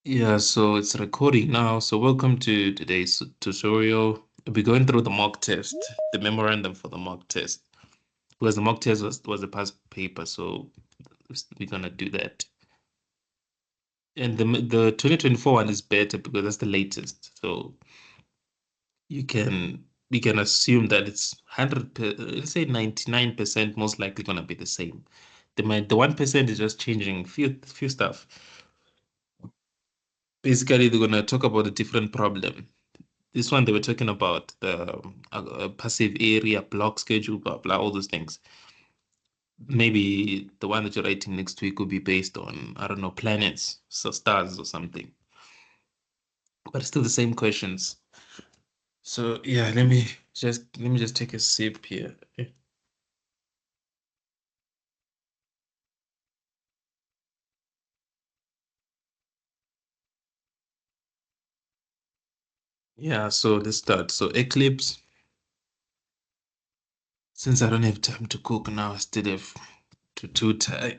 Yeah, so it's recording now. So welcome to today's tutorial. We'll be going through the mock test, the memorandum for the mock test. Because the mock test was a past paper, so we're gonna do that. And the 2024 one is better because that's the latest. So you can we can assume that it's 100, let's say 99% most likely gonna be the same. The 1% is just changing few stuff. Basically, they're gonna talk about a different problem. This one they were talking about the passive area, block schedule, blah blah, all those things. Maybe the one that you're writing next week could be based on, I don't know, planets, so stars or something. But it's still the same questions. So yeah, let me just take a sip here. Yeah, so let's start. So Eclipse, since I don't have time to cook now, I still have to tie.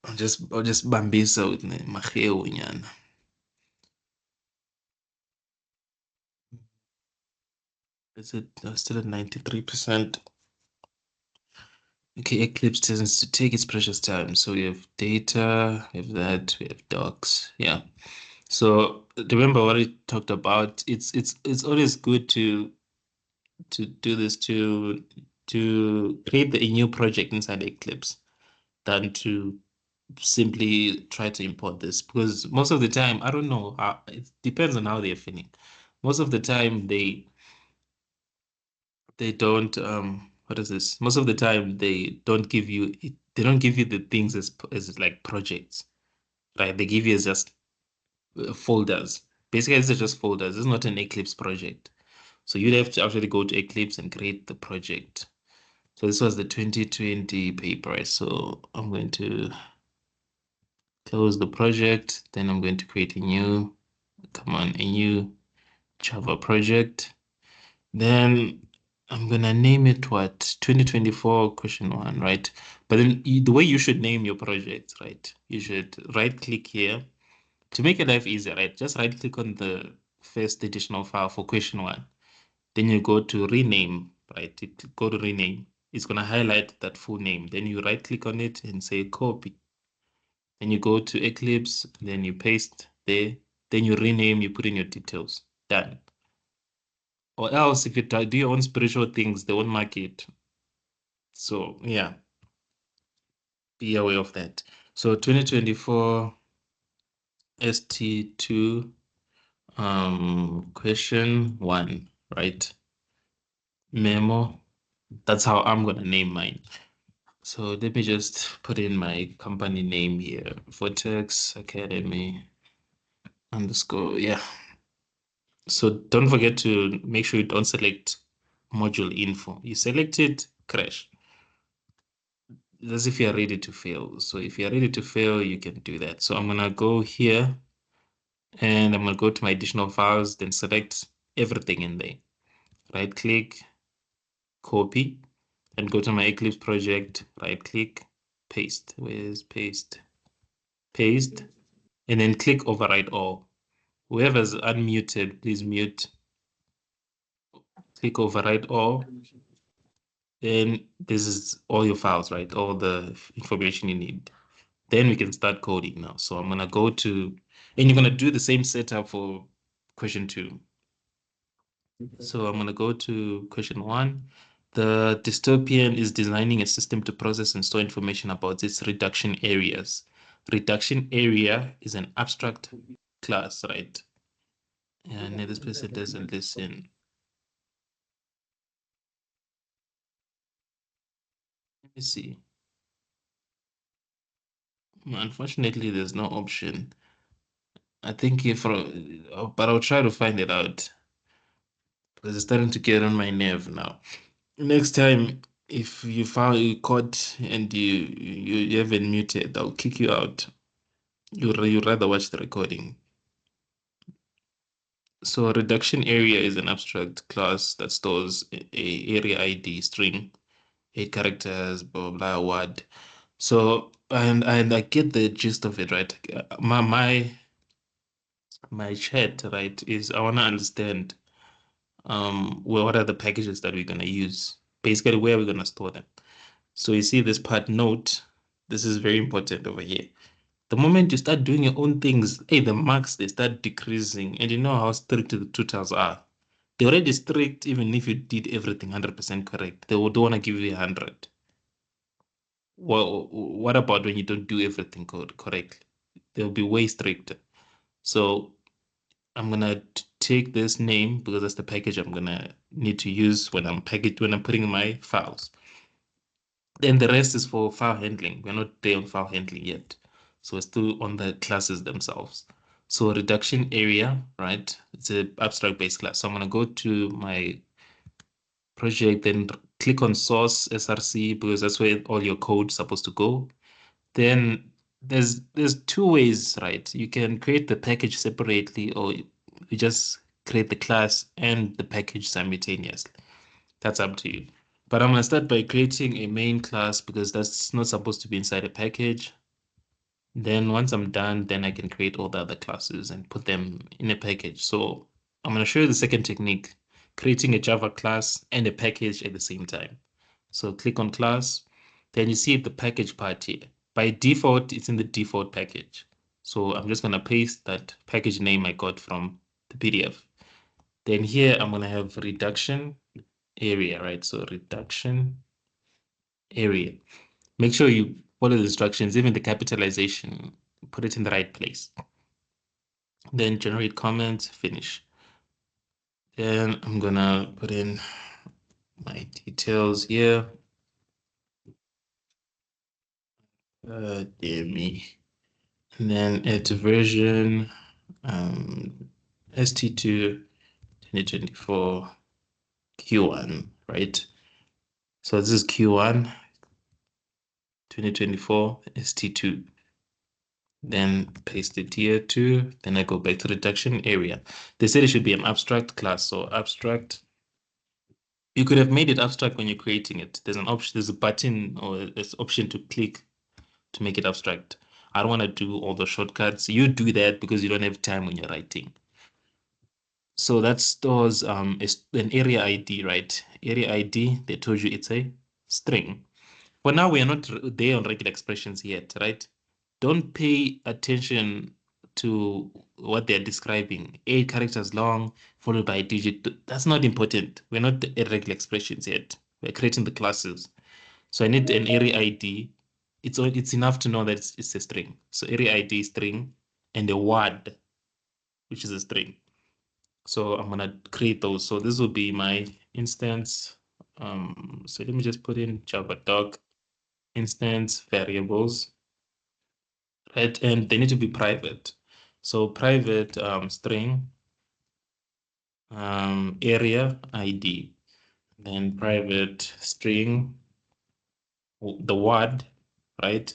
I'll just bambisa with my hair. Is it still at 93%? Okay, Eclipse tends to take its precious time. So we have data, we have that, we have docs. Yeah. So remember what we talked about. It's always good to do this to create a new project inside Eclipse than to simply try to import this because most of the time, I don't know, it depends on how they're feeling. Most of the time they don't what is this? Most of the time they don't give you the things as like projects, right? They give you as just folders. Basically, these are just folders. It's not an Eclipse project. So you'd have to actually go to Eclipse and create the project. So this was the 2020 paper, right? So I'm going to close the project. Then I'm going to create a new Java project. Then I'm gonna name it what 2024 question one, right? But then the way you should name your project, right? You should right click here to make your life easier, right? Just right click on the first additional file for question one. Then you go to rename, right? Go to rename. It's gonna highlight that full name. Then you right click on it and say copy. Then you go to Eclipse, then you paste there. Then you rename, you put in your details. Done. Or else, if you do your own spiritual things, they won't mark it. So, yeah, be aware of that. So, 2024 ST2 question one, right? Memo. That's how I'm gonna name mine. So let me just put in my company name here. Vortex Academy underscore. Yeah. So don't forget to make sure you don't select module info. You select it, crash. As if you're ready to fail. So if you're ready to fail, you can do that. So I'm gonna go here and I'm gonna go to my additional files, then select everything in there. Right click, copy, and go to my Eclipse project, right click, paste. Where's paste? Paste, and then click override all. Whoever's unmuted, please mute. Click override all. Then this is all your files, right? All the information you need. Then we can start coding now. So I'm gonna go to, and you're gonna do the same setup for question two. So I'm gonna go to question one. The dystopian is designing a system to process and store information about its reduction areas. Reduction area is an abstract class, right? And this person doesn't listen. Let me see. Unfortunately, there's no option. I think but I'll try to find it out because it's starting to get on my nerve now. Next time, if you found you caught and you haven't muted, I'll kick you out. You rather watch the recording. So a reduction area is an abstract class that stores a area ID string, 8 characters, blah blah blah word. So and I get the gist of it, right? My my chat, right, is I want to understand what are the packages that we're going to use, basically where we're going to store them. So you see this part note, this is very important over here. The moment you start doing your own things, hey, the marks, they start decreasing, and you know how strict the tutors are. They're already strict even if you did everything 100% correct. They would want to give you 100. Well, what about when you don't do everything correctly? They'll be way stricter. So I'm gonna take this name because that's the package I'm gonna need to use when I'm putting my files. Then the rest is for file handling. We're not there on file handling yet. So we're still on the classes themselves. So reduction area, right? It's an abstract based class. So I'm gonna go to my project, then click on source SRC because that's where all your code is supposed to go. Then there's two ways, right? You can create the package separately, or you just create the class and the package simultaneously. That's up to you. But I'm gonna start by creating a main class because that's not supposed to be inside a package. Then once I'm done, then I can create all the other classes and put them in a package. So I'm gonna show you the second technique, creating a Java class and a package at the same time. So click on class, then you see the package part here. By default, it's in the default package. So I'm just gonna paste that package name I got from the PDF. Then here I'm gonna have reduction area, right? So reduction area. Make sure you follow the instructions, even the capitalization, put it in the right place. Then generate comments, finish. Then I'm gonna put in my details here. Dear me. And then add to version ST2 2024 Q1, right? So this is Q1 2024 ST2. Then paste it here too. Then I go back to reduction area. They said it should be an abstract class. So abstract, you could have made it abstract when you're creating it. There's an option, there's a button or there's option to click to make it abstract. I don't want to do all the shortcuts. You do that because you don't have time when you're writing. So that stores an area ID, right? Area ID, they told you it's a string. For now, we are not there on regular expressions yet, right? Don't pay attention to what they're describing. 8 characters long, followed by a digit. That's not important. We're not at regular expressions yet. We're creating the classes. So I need an area ID. It's enough to know that it's a string. So area ID string and a word, which is a string. So I'm gonna create those. So this will be my instance. So let me just put in Java doc instance variables, right? And they need to be private. So private string area ID, then private string the word, right?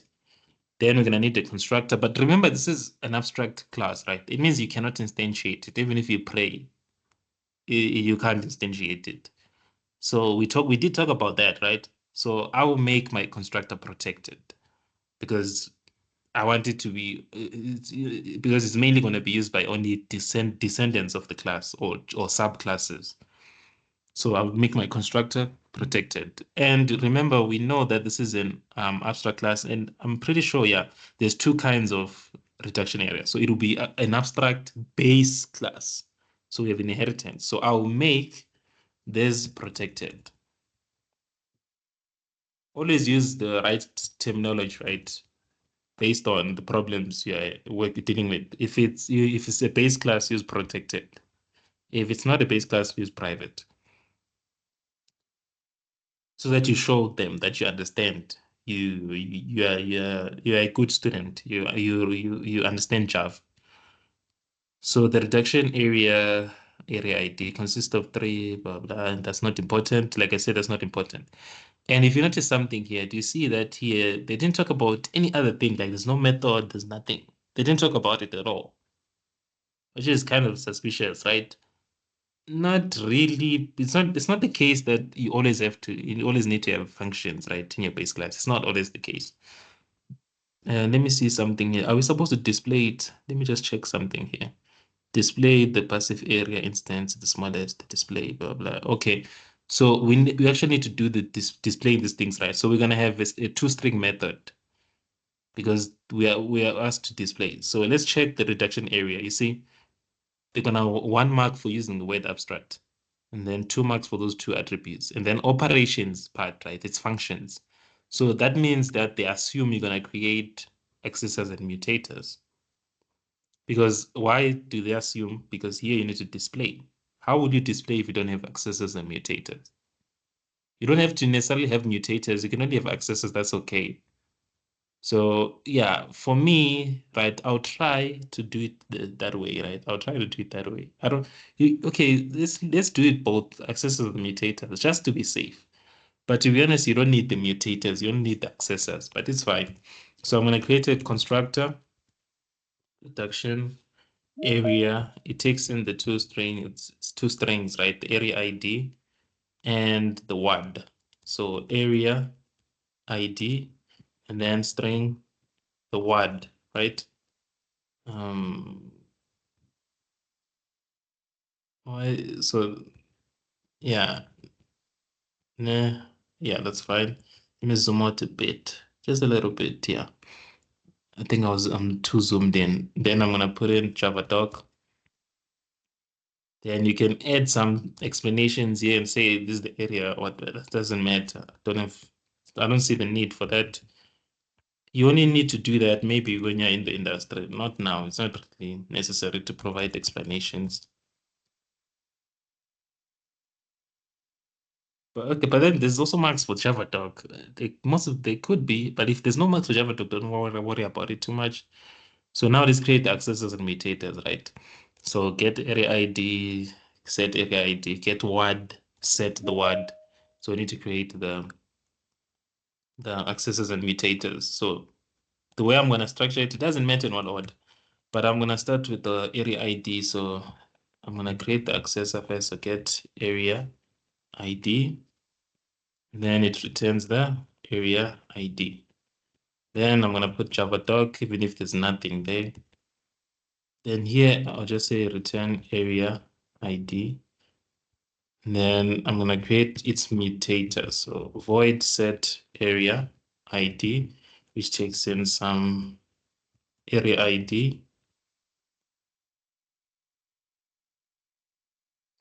Then we're gonna need a constructor. But remember, this is an abstract class, right? It means you cannot instantiate it. Even if you pray, you can't instantiate it. So we did talk about that, right? So I will make my constructor protected because I want it to be because it's mainly going to be used by only descendants of the class or subclasses. So I'll make my constructor protected. And remember, we know that this is an abstract class, and I'm pretty sure, yeah, there's two kinds of reduction area. So it'll be an abstract base class. So we have an inheritance. So I'll make this protected. Always use the right terminology, right? Based on the problems you're dealing with. If it's a base class, use protected. If it's not a base class, use private. So that you show them that you understand. You're a good student. You understand Java. So the reduction area ID consists of three, blah blah, and that's not important. Like I said, that's not important. And if you notice something here, do you see that here they didn't talk about any other thing? Like there's no method, there's nothing. They didn't talk about it at all, which is kind of suspicious, right? Not really. It's not the case that you always need to have functions, right, in your base class. It's not always the case. Let me see something here. Are we supposed to display it? Let me just check something here. display the passive area instance, the smallest display, blah, blah. Okay. So we actually need to do the displaying these things, right? So we're gonna have a toString method because we are asked to display. So let's check the reduction area. You see, they're gonna 1 mark for using the word abstract, and then 2 marks for those two attributes, and then operations part, right? It's functions. So that means that they assume you're gonna create accessors and mutators. Because why do they assume? Because here you need to display. How would you display if you don't have accessors and mutators? You don't have to necessarily have mutators. You can only have accessors. That's okay. So yeah, for me, right, I'll try to do it that way, right? I'll try to do it that way. I don't. Okay, let's do it both accessors and mutators just to be safe. But to be honest, you don't need the mutators. You don't need the accessors, but it's fine. So I'm going to create a constructor reduction area. It takes in the it's two strings, right? The area ID and the word. So area ID and then string the word, right? Um, so yeah, nah, yeah, that's fine. Let me zoom out a bit, just a little bit, yeah. I think I'm too zoomed in. Then I'm gonna put in Java doc. Then you can add some explanations here and say this is the area, what that doesn't matter. I don't see the need for that. You only need to do that maybe when you're in the industry, not now. It's not really necessary to provide explanations. But okay, but then there's also marks for Java doc. They could be, but if there's no marks for Java doc, don't worry about it too much. So now let's create accessors and mutators, right? So get area ID, set area ID, get word, set the word. So we need to create the accessors and mutators. So the way I'm going to structure it, it doesn't matter in what order, but I'm going to start with the area ID. So I'm going to create the accessor first. So get area ID, then it returns the area ID. Then I'm going to put Java doc, even if there's nothing there. Then here, I'll just say return area ID. And then I'm going to create its mutator. So void set area ID, which takes in some area ID.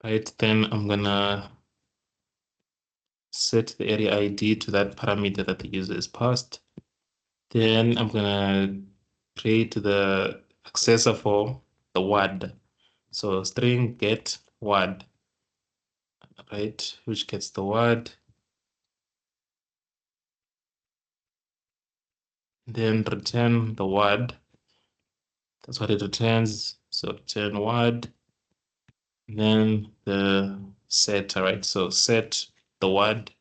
Right, then I'm going to set the area ID to that parameter that the user is passed. Then I'm going to create the accessor for the word. So string get word, right, which gets the word. Then return the word. That's what it returns. So return word. Then the set, all right. So set the word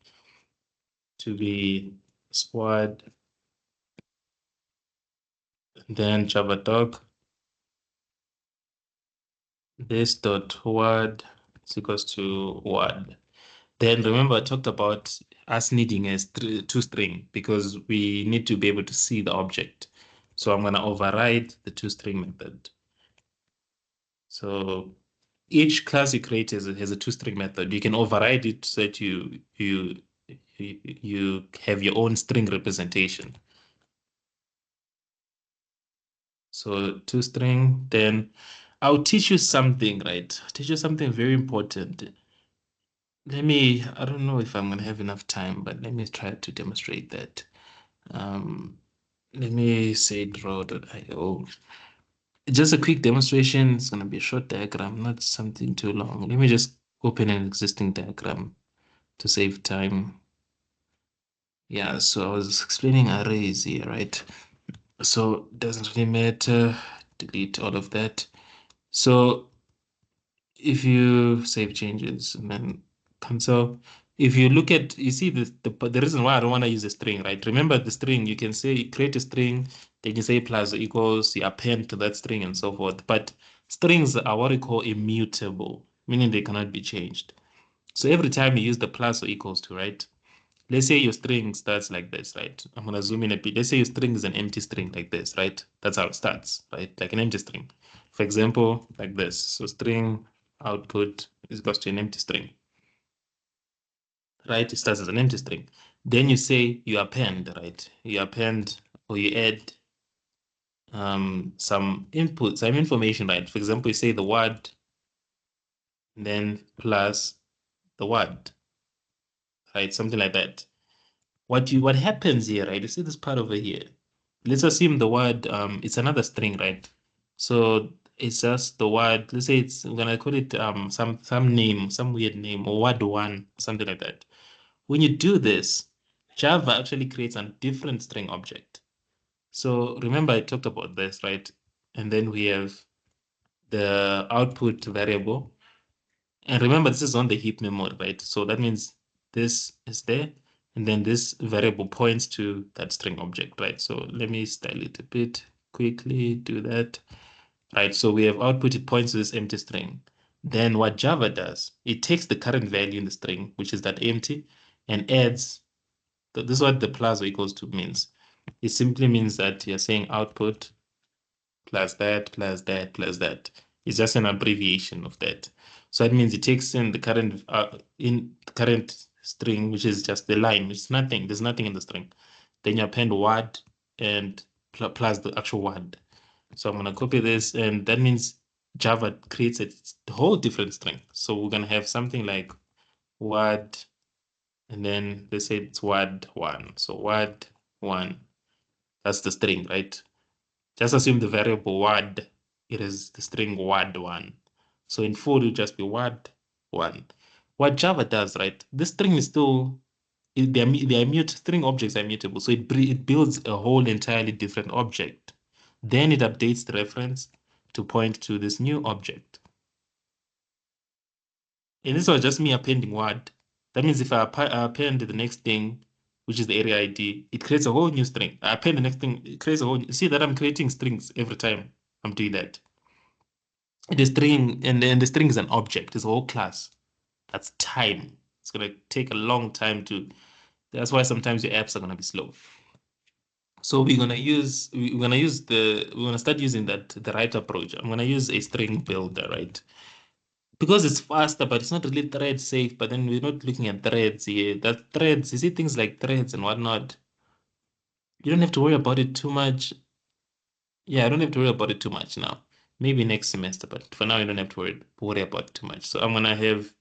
to be squad. Then Java doc. This dot word is equals to word. Then remember I talked about us needing a toString because we need to be able to see the object. So I'm going to override the toString method. So each class you create has a toString method. You can override it so that you have your own string representation. So toString, then I'll teach you something, right? I'll teach you something very important. I don't know if I'm gonna have enough time, but let me try to demonstrate that. Um, Let me say draw.io. Just a quick demonstration. It's gonna be a short diagram, not something too long. Let me just open an existing diagram to save time. Yeah, so I was explaining arrays here, right? So it doesn't really matter. Delete all of that. So if you save changes and then cancel, if you look at, you see the reason why I don't want to use a string, right? Remember the string, you can say create a string, then you say plus or equals, you append to that string and so forth. But strings are what we call immutable, meaning they cannot be changed. So every time you use the plus or equals to, right? let's say your string starts like this, right? I'm gonna zoom in a bit. Let's say your string is an empty string like this, right? That's how it starts, right? Like an empty string. For example, like this. So string output is equals to an empty string, right? It starts as an empty string. Then you say you append, right? You append or you add some input, some information, right? For example, you say the word, then plus the word, right? Something like that. What happens here, right? You see this part over here. Let's assume the word it's another string, right? So it's just the word, let's say it's I'm gonna call it some name, some weird name, or word one, something like that. When you do this, Java actually creates a different string object. So remember I talked about this, right? And then we have the output variable. And remember, this is on the heap memory, right? So that means this is there, and then this variable points to that string object, right? So let me style it a bit quickly, do that. Right, so we have output, it points to this empty string. Then what Java does, it takes the current value in the string, which is that empty, and adds, this is what the plus or equals to means. It simply means that you're saying output plus that, plus that, plus that. It's just an abbreviation of that. So that means it takes in the current string, which is just the line, which is nothing. There's nothing in the string. Then you append word and plus the actual word. So I'm gonna copy this, and that means Java creates a whole different string. So we're gonna have something like word, and then let's say it's word one. So word one, that's the string, right? Just assume the variable word, it is the string word one. So in full, it'll just be word one. What Java does, right? This string is still, string objects are mutable. So it builds a whole entirely different object. Then it updates the reference to point to this new object. And this was just me appending word. That means if I append the next thing, which is the area ID, it creates a whole new string. I append the next thing, it creates a whole, see that I'm creating strings every time I'm doing that. The string, and then the string is an object, it's a whole class. That's time. It's gonna take a long time that's why sometimes your apps are gonna be slow. So we're gonna start using the right approach. I'm gonna use a string builder, right? Because it's faster, but it's not really thread safe. But then we're not looking at threads here. That threads, you see things like threads and whatnot. You don't have to worry about it too much. Yeah, I don't have to worry about it too much now. Maybe next semester, but for now you don't have to worry about it too much. So I'm gonna have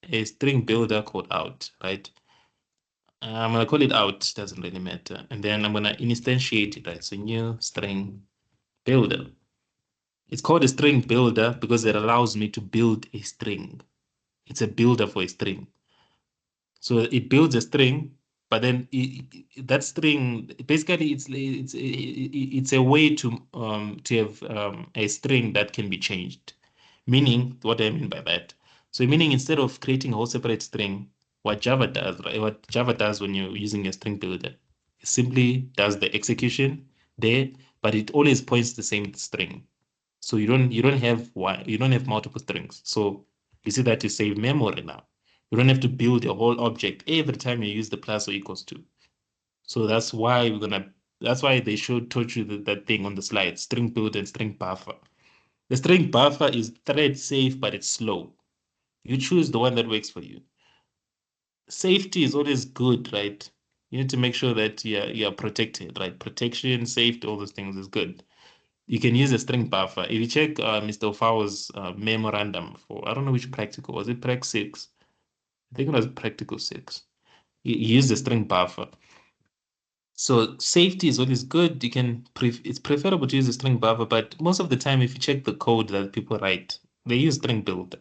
a string builder called out, right? I'm gonna call it out, doesn't really matter. And then I'm gonna instantiate it, right? So new string builder. It's called a string builder because it allows me to build a string. It's a builder for a string. So it builds a string, but then that string basically it's a way to have a string that can be changed. Meaning, what do I mean by that? So meaning instead of creating a whole separate string, what Java does, right? What Java does when you're using a string builder, it simply does the execution there, but it always points the same string. So you don't have multiple strings. So you see that you save memory now. You don't have to build a whole object every time you use the plus or equals to. So that's why they told you that thing on the slide, string build and string buffer. The string buffer is thread safe, but it's slow. You choose the one that works for you. Safety is always good, right? You need to make sure that you're protected, right? Protection, safety, all those things is good. You can use a string buffer. If you check Mr. Ofao's memorandum for, I don't know which practical, was it Prac 6? I think it was practical 6. He used a string buffer. So safety is always good. It's preferable to use a string buffer, but most of the time, if you check the code that people write, they use string builder.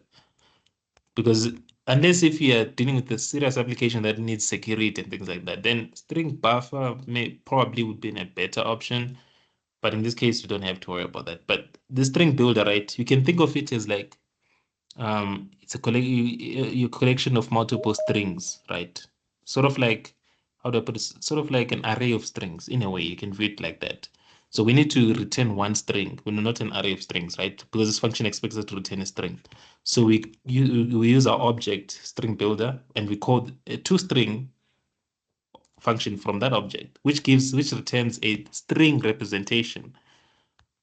Because unless if you are dealing with a serious application that needs security and things like that, then string buffer probably would be a better option. But in this case, you don't have to worry about that. But the string builder, right? You can think of it as like it's your collection of multiple strings, right? Sort of like how do I put it? Sort of like an array of strings. In a way, you can view it like that. So we need to return one string. We're not an array of strings, right? Because this function expects us to return a string. So we use our object string builder, and we call a toString function from that object, which returns a string representation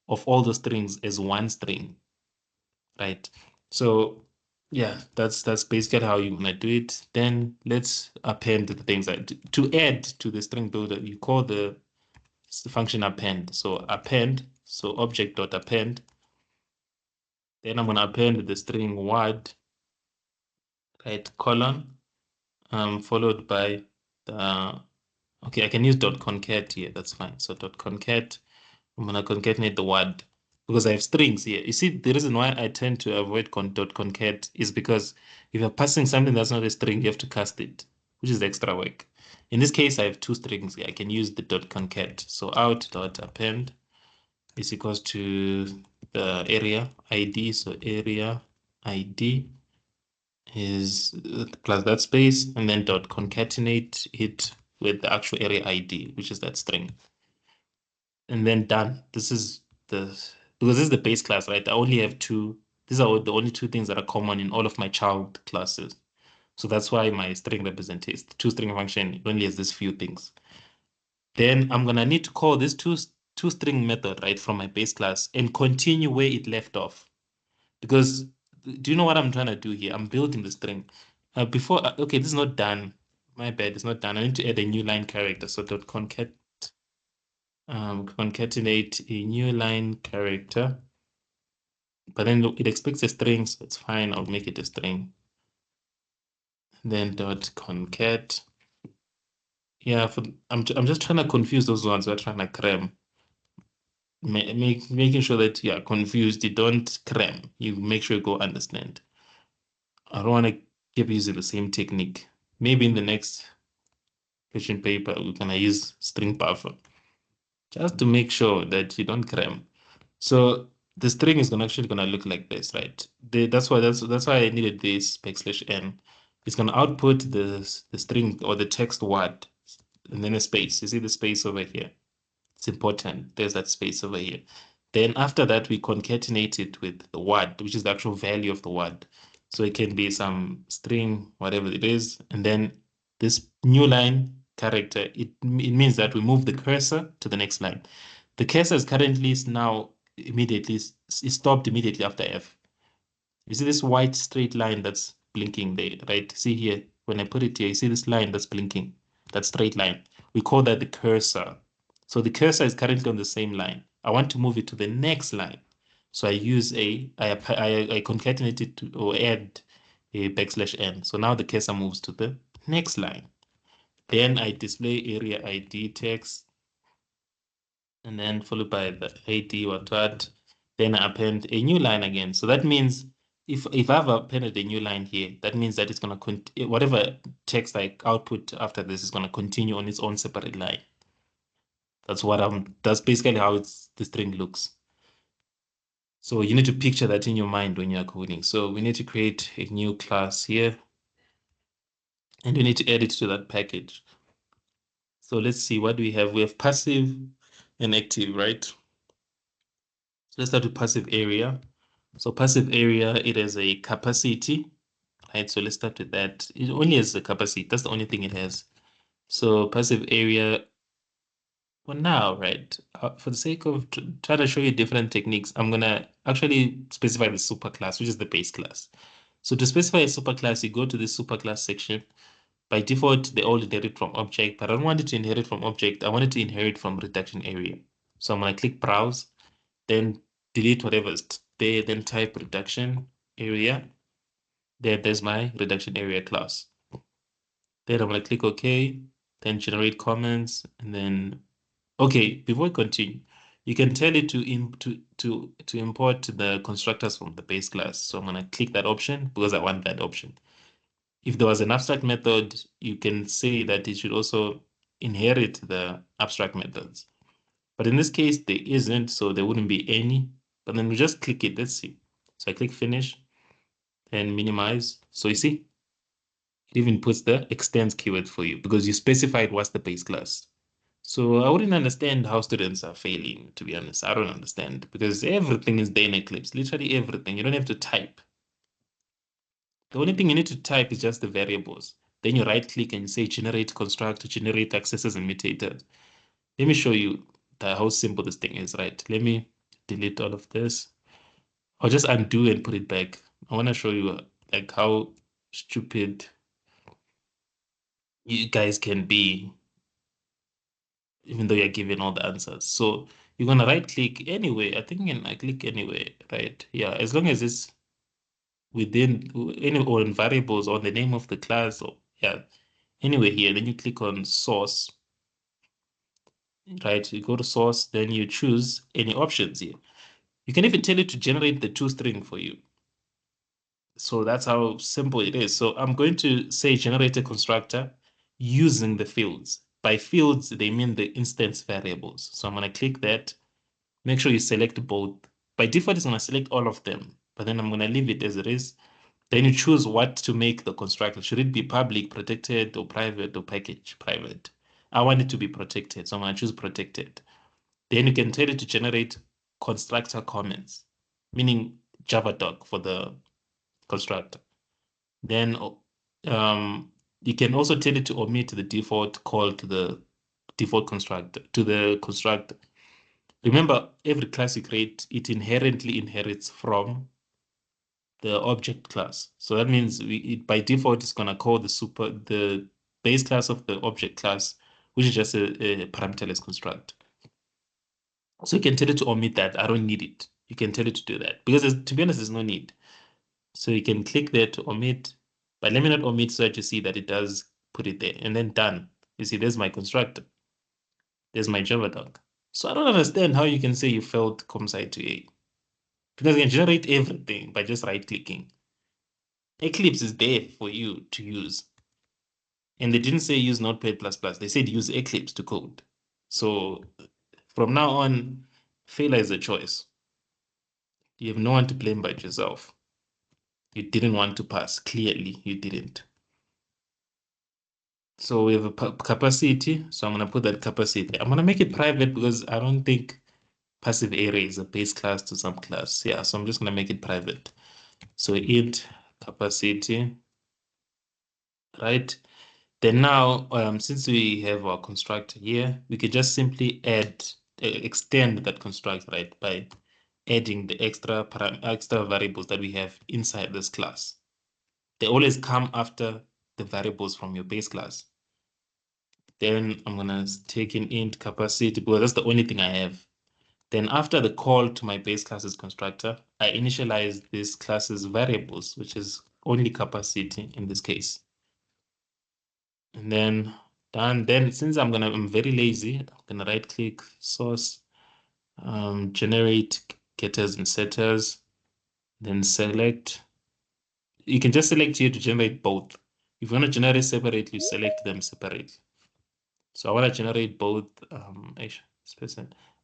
of all the strings as one string, right? So yeah, that's basically how you're gonna do it. Then let's append the things to add to the string builder. You call the function append. So append, so object dot append. Then I'm gonna append the string word, right, colon, followed by the, okay, I can use dot concat here, that's fine. So dot concat, I'm gonna concatenate the word because I have strings here. You see, the reason why I tend to avoid dot concat is because if you're passing something that's not a string, you have to cast it, which is extra work. In this case, I have two strings here. I can use the dot concat. So out dot append is equals to the area ID. So area ID is plus that space, and then dot concatenate it with the actual area ID, which is that string. And then done. This is because this is the base class, right? I only have two. These are the only two things that are common in all of my child classes. So that's why my string represents two string function only has these few things. Then I'm gonna need to call this two string method, right, from my base class and continue where it left off. Because do you know what I'm trying to do here? I'm building the string. Okay, this is not done. My bad, it's not done. I need to add a new line character. So dot concatenate a new line character. But then it expects a string, so it's fine. I'll make it a string. Then dot concat. Yeah, I'm just trying to confuse those ones. We're trying to cram. Making sure that you are confused. You don't cram. You make sure you go understand. I don't want to keep using the same technique. Maybe in the next question paper, we're gonna use string buffer just to make sure that you don't cram. So the string is actually gonna look like this, right? That's why I needed this \n. It's gonna output the string or the text word and then a space. You see the space over here? It's important. There's that space over here. Then after that, we concatenate it with the word, which is the actual value of the word. So it can be some string, whatever it is. And then this new line character, it means that we move the cursor to the next line. The cursor is currently now immediately, is stopped immediately after F. You see this white straight line that's blinking there, right? See here, when I put it here, you see this line that's blinking, that straight line. We call that the cursor. So the cursor is currently on the same line. I want to move it to the next line. So I concatenate it or add a \n. So now the cursor moves to the next line. Then I display area ID text, and then followed by the ID what. Then I append a new line again. So that means if I've appended a new line here, that means that it's gonna whatever text I output after this is gonna continue on its own separate line. That's basically how the string looks. So you need to picture that in your mind when you're coding. So we need to create a new class here, and we need to add it to that package. So let's see what we have. We have passive and active, right? So let's start with passive area. So passive area, it has a capacity, right? So let's start with that. It only has a capacity. That's the only thing it has. So passive area for now, right? For the sake of trying to show you different techniques, I'm gonna actually specify the superclass, which is the base class. So to specify a superclass, you go to the superclass section. By default, they all inherit from object, but I don't want it to inherit from object. I want it to inherit from reduction area. So I'm gonna click browse, then delete whatever's there, then type reduction area. There's my reduction area class. Then I'm gonna click OK, then generate comments, and then okay, before we continue, you can tell it to import the constructors from the base class. So I'm gonna click that option because I want that option. If there was an abstract method, you can say that it should also inherit the abstract methods. But in this case, there isn't, so there wouldn't be any. But then we just click it. Let's see. So I click finish and minimize. So you see, it even puts the extends keyword for you because you specified what's the base class. So I wouldn't understand how students are failing, to be honest. I don't understand because everything is there in Eclipse, literally everything. You don't have to type. The only thing you need to type is just the variables. Then you right click and you say generate construct, generate accessors and mutators. Let me show you how simple this thing is, right? Let me delete all of this. I'll just undo and put it back. I want to show you like how stupid you guys can be, even though you're given all the answers. So you're gonna right click anyway. I think you can click anyway, right? Yeah, as long as it's within any or in variables or the name of the class or yeah, anyway here, then you click on source, right? You go to source, then you choose any options here. You can even tell it to generate the toString for you. So that's how simple it is. So I'm going to say generate a constructor using the fields. By fields, they mean the instance variables. So I'm going to click that. Make sure you select both. By default, it's going to select all of them, but then I'm going to leave it as it is. Then you choose what to make the constructor. Should it be public, protected, or private, or package private? I want it to be protected, so I'm going to choose protected. Then you can tell it to generate constructor comments, meaning Javadoc for the constructor. Then you can also tell it to omit the default call to the default constructor, to the constructor. Remember, every class you create, it inherently inherits from the object class. So that means by default, it's going to call the base class of the object class, which is just a parameterless construct. So you can tell it to omit that. I don't need it. You can tell it to do that because to be honest, there's no need. So you can click there to omit, but let me not omit so that you see that it does put it there and then done. You see, there's my constructor. There's my Javadoc. So I don't understand how you can say you failed ComSci 2A because you can generate everything by just right clicking. Eclipse is there for you to use. And they didn't say use Notepad++. They said use Eclipse to code. So from now on, failure is a choice. You have no one to blame but yourself. You didn't want to pass. Clearly, you didn't. So we have a capacity. So I'm going to put that capacity. I'm going to make it private because I don't think passive array is a base class to some class. Yeah, so I'm just going to make it private. So int capacity, right? Then now, since we have our constructor here, we can just simply extend that constructor, right, by adding the extra variables that we have inside this class. They always come after the variables from your base class. Then I'm gonna take in int capacity because that's the only thing I have. Then after the call to my base classes constructor, I initialize this class's variables, which is only capacity in this case. And then done. Then since I'm very lazy, I'm gonna right click source, generate getters and setters, then select. You can just select here to generate both. If you want to generate separately, select them separately. So I want to generate both. I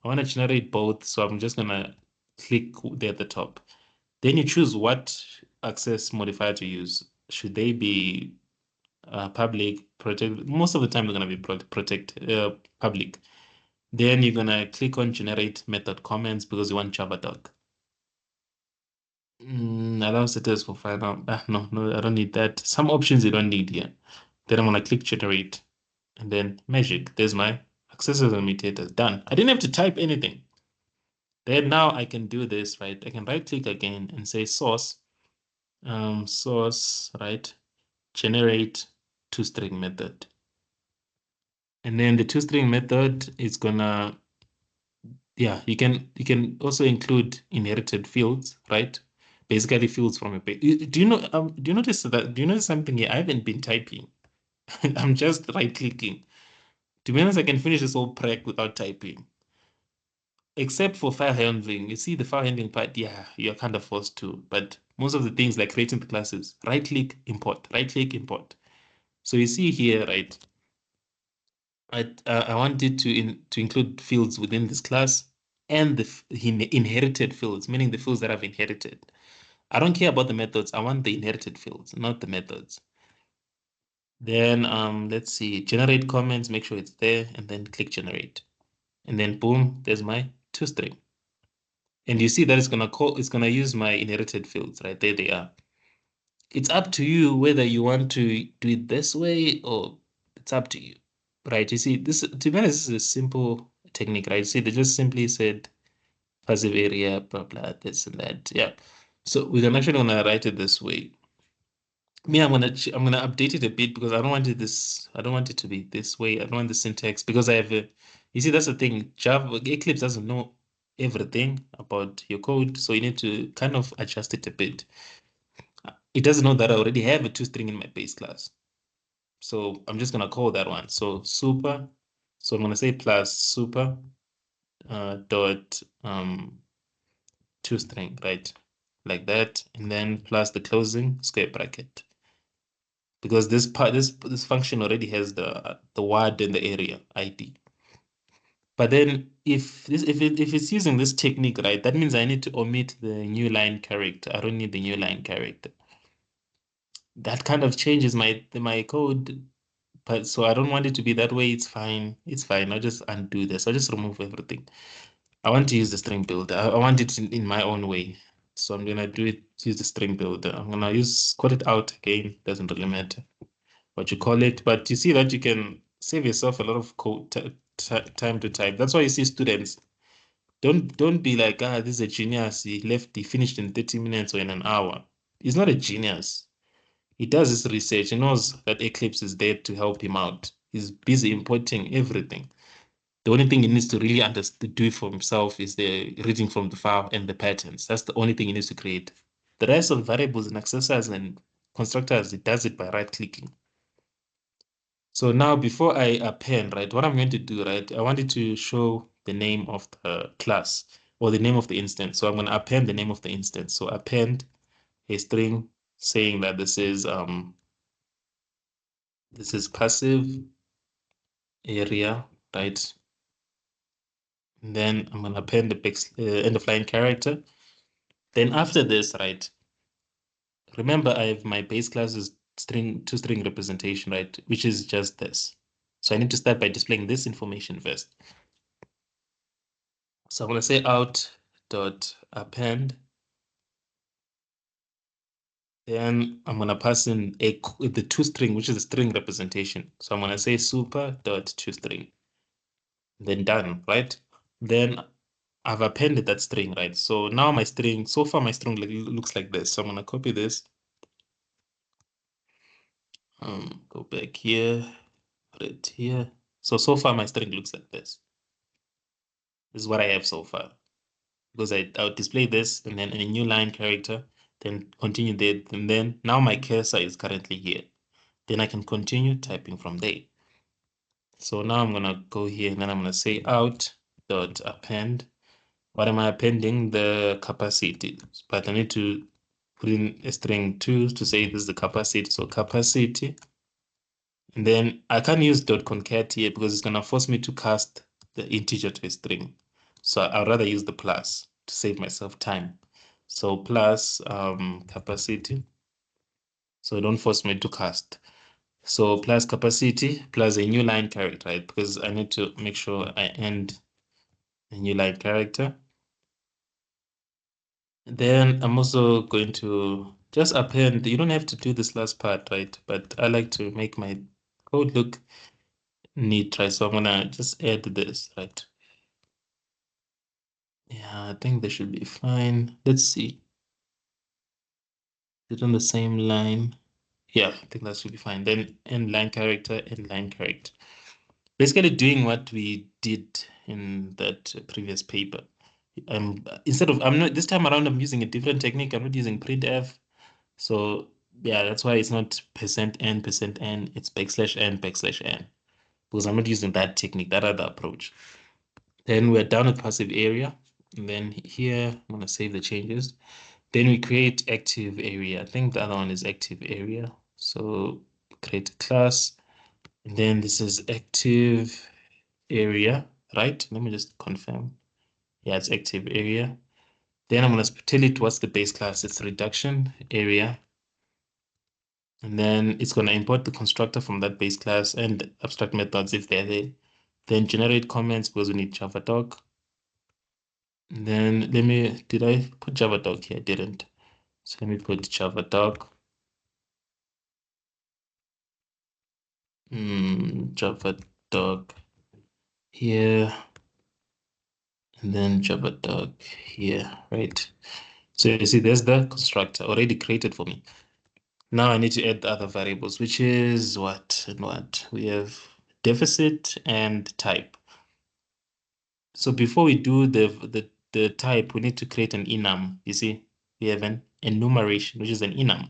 want to generate both. So I'm just gonna click there at the top. Then you choose what access modifier to use. Should they be public, protect? Most of the time they're gonna be public. Then you're gonna click on generate method comments because you want Javadoc. Allow setters for final. No, I don't need that. Some options you don't need here. Then I'm gonna click generate and then magic. There's my accessors and mutators done. I didn't have to type anything. Then now I can do this, right? I can right click again and say source, right? Generate toString method. And then the toString method is gonna, yeah, you can also include inherited fields, right? Basically fields from a page. Do you notice that, do you notice something here? I haven't been typing. I'm just right clicking. To be honest, I can finish this whole prec without typing. Except for file handling. You see the file handling part, yeah, you're kind of forced to. But most of the things like creating the classes, right click, import, right click, import. So you see here, right? I wanted to include fields within this class and the inherited fields, meaning the fields that I've inherited. I don't care about the methods. I want the inherited fields, not the methods. Then let's see, generate comments, make sure it's there, and then click generate. And then boom, there's my toString. And you see that it's gonna use my inherited fields, right? There they are. it's up to you whether you want to do it this way or it's up to you, right? You see, this to be honest, this is a simple technique, right? See, they just simply said passive area, blah blah, this and that. Yeah. So we're actually gonna write it this way. Me, I'm gonna update it a bit because I don't want it to be this way. I don't want the syntax because I have a you see that's the thing. Java Eclipse doesn't know everything about your code, so you need to kind of adjust it a bit. It doesn't know that I already have a toString in my base class. So I'm just gonna call that one. So super. So I'm gonna say plus super dot toString, right? Like that, and then plus the closing square bracket. Because this function already has the word and the area ID. But then if it's using this technique, right, that means I need to omit the new line character. I don't need the new line character. That kind of changes my code. But so I don't want it to be that way. It's fine. It's fine. I'll just undo this. I'll just remove everything. I want to use the string builder. I want it in my own way. So I'm gonna use the string builder. I'm gonna call it out again. Doesn't really matter what you call it, but you see that you can save yourself a lot of code time to type. That's why you see students don't be like, this is a genius. He finished in 30 minutes or in an hour. He's not a genius. He does his research. He knows that Eclipse is there to help him out. He's busy importing everything. The only thing he needs to really understand, do for himself is the reading from the file and the patterns. That's the only thing he needs to create. The rest of variables and accessors and constructors, he does it by right-clicking. So now before I append, right, what I'm going to do, right, I wanted to show the name of the class or the name of the instance. So I'm going to append the name of the instance. So append a string saying that this is passive area, right? And then I'm going to append the end of line character. Then after this, right, remember I have my base class is toString representation, right, which is just this. So I need to start by displaying this information first. So I'm going to say out dot append. Then I'm going to pass in the toString, which is a string representation. So I'm going to say super dot toString. Then done, right? Then I've appended that string, right? So now so far my string looks like this. So I'm going to copy this. Go back here, put it here. So far my string looks like this. This is what I have so far. Because I'll display this and then in a new line character, then continue there. And then now my cursor is currently here. Then I can continue typing from there. So now I'm gonna go here and then I'm gonna say out dot append. What am I appending? The capacity. But I need to put in a string 2 to say this is the capacity. So capacity. And then I can't use dot concat here because it's gonna force me to cast the integer to a string. So I'd rather use the plus to save myself time. So plus capacity. So don't force me to cast. So plus capacity plus a new line character, right? Because I need to make sure I end a new line character. Then I'm also going to just append. You don't have to do this last part, right? But I like to make my code look neat, right? So I'm gonna just add this, right? Yeah, I think they should be fine. Let's see. Is it on the same line? Yeah, I think that should be fine. Then end line character, end line character. Basically doing what we did in that previous paper. Instead of, I'm not, this time around, I'm using a different technique. I'm not using printf. So yeah, that's why it's not %n, it's \n, because I'm not using that technique, that other approach. Then we're done with passive area. And then here, I'm gonna save the changes. Then we create active area. I think the other one is active area. So create a class. And then this is active area, right? Let me just confirm. Yeah, it's active area. Then I'm going to tell it what's the base class. It's reduction area. And then it's going to import the constructor from that base class and abstract methods if they're there. Then generate comments because we need Java doc. And then did I put Java doc here? I didn't. So let me put Java doc. Java dog here, and then Java dog here, right? So you see, there's the constructor already created for me. Now I need to add the other variables, which is what and what? We have deficit and type. So before we do the type, we need to create an enum. You see, we have an enumeration, which is an enum.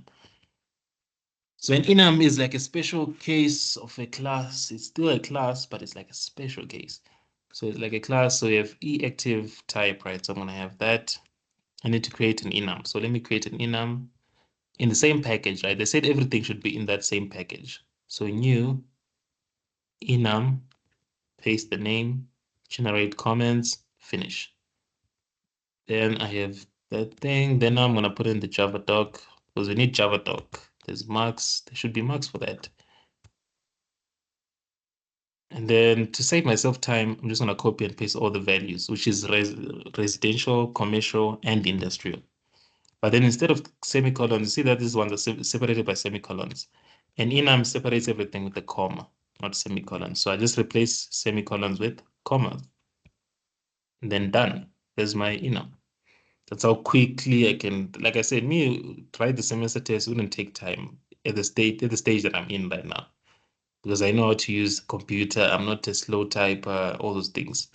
So an enum is like a special case of a class. It's still a class, but it's like a special case. So it's like a class. So we have e-active type, right? So I'm gonna have that. I need to create an enum. So let me create an enum in the same package, right? They said everything should be in that same package. So new enum, paste the name, generate comments, finish. Then I have that thing. Then I'm gonna put in the Java doc because we need Java doc. There's marks. There should be marks for that. And then to save myself time, I'm just gonna copy and paste all the values, which is residential, commercial, and industrial. But then instead of semicolons, you see that these ones are separated by semicolons. And enum separates everything with a comma, not semicolons. So I just replace semicolons with commas. And then done. There's my enum. That's how quickly I can, like I said, me try the semester test wouldn't take time at the stage that I'm in right now. Because I know how to use computer. I'm not a slow typer, all those things.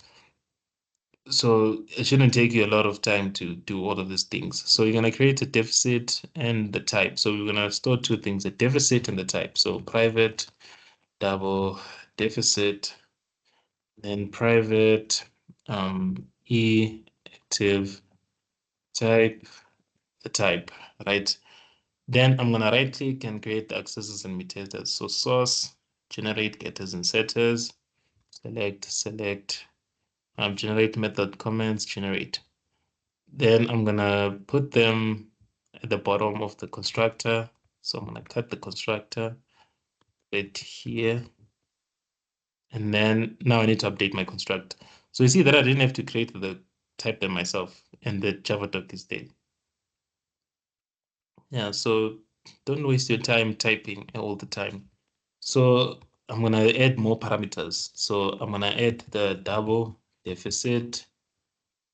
So it shouldn't take you a lot of time to do all of these things. So you're going to create a deficit and the type. So we're going to store two things, a deficit and the type. So private double deficit, then private e active type, the type, right? Then I'm going to right click and create the accessors and mutators. So source, generate getters and setters, select, generate method comments, generate. Then I'm gonna put them at the bottom of the constructor. So I'm gonna cut the constructor right here. And then now I need to update my constructor. So you see that I didn't have to type them myself, and the Java doc is there. Yeah, so don't waste your time typing all the time. So I'm gonna add more parameters. So I'm gonna add the double deficit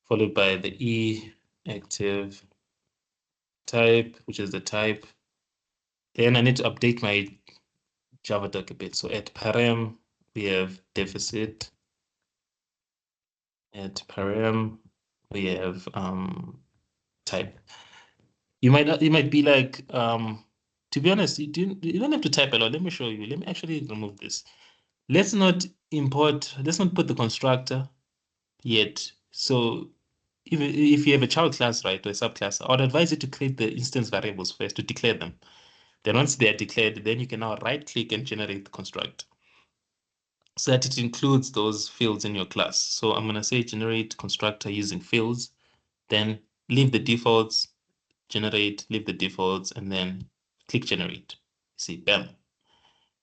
followed by the E active type, which is the type. Then I need to update my Java doc a bit. So at param, we have deficit. At param, we have type. You might be like, to be honest, you don't have to type a lot. Let me show you. Let me actually remove this. Let's not put the constructor yet. So if you have a child class, right, or a subclass, I would advise you to create the instance variables first to declare them. Then once they are declared, then you can now right click and generate the construct so that it includes those fields in your class. So I'm going to say generate constructor using fields, then leave the defaults, leave the defaults, and then click generate. See, bam,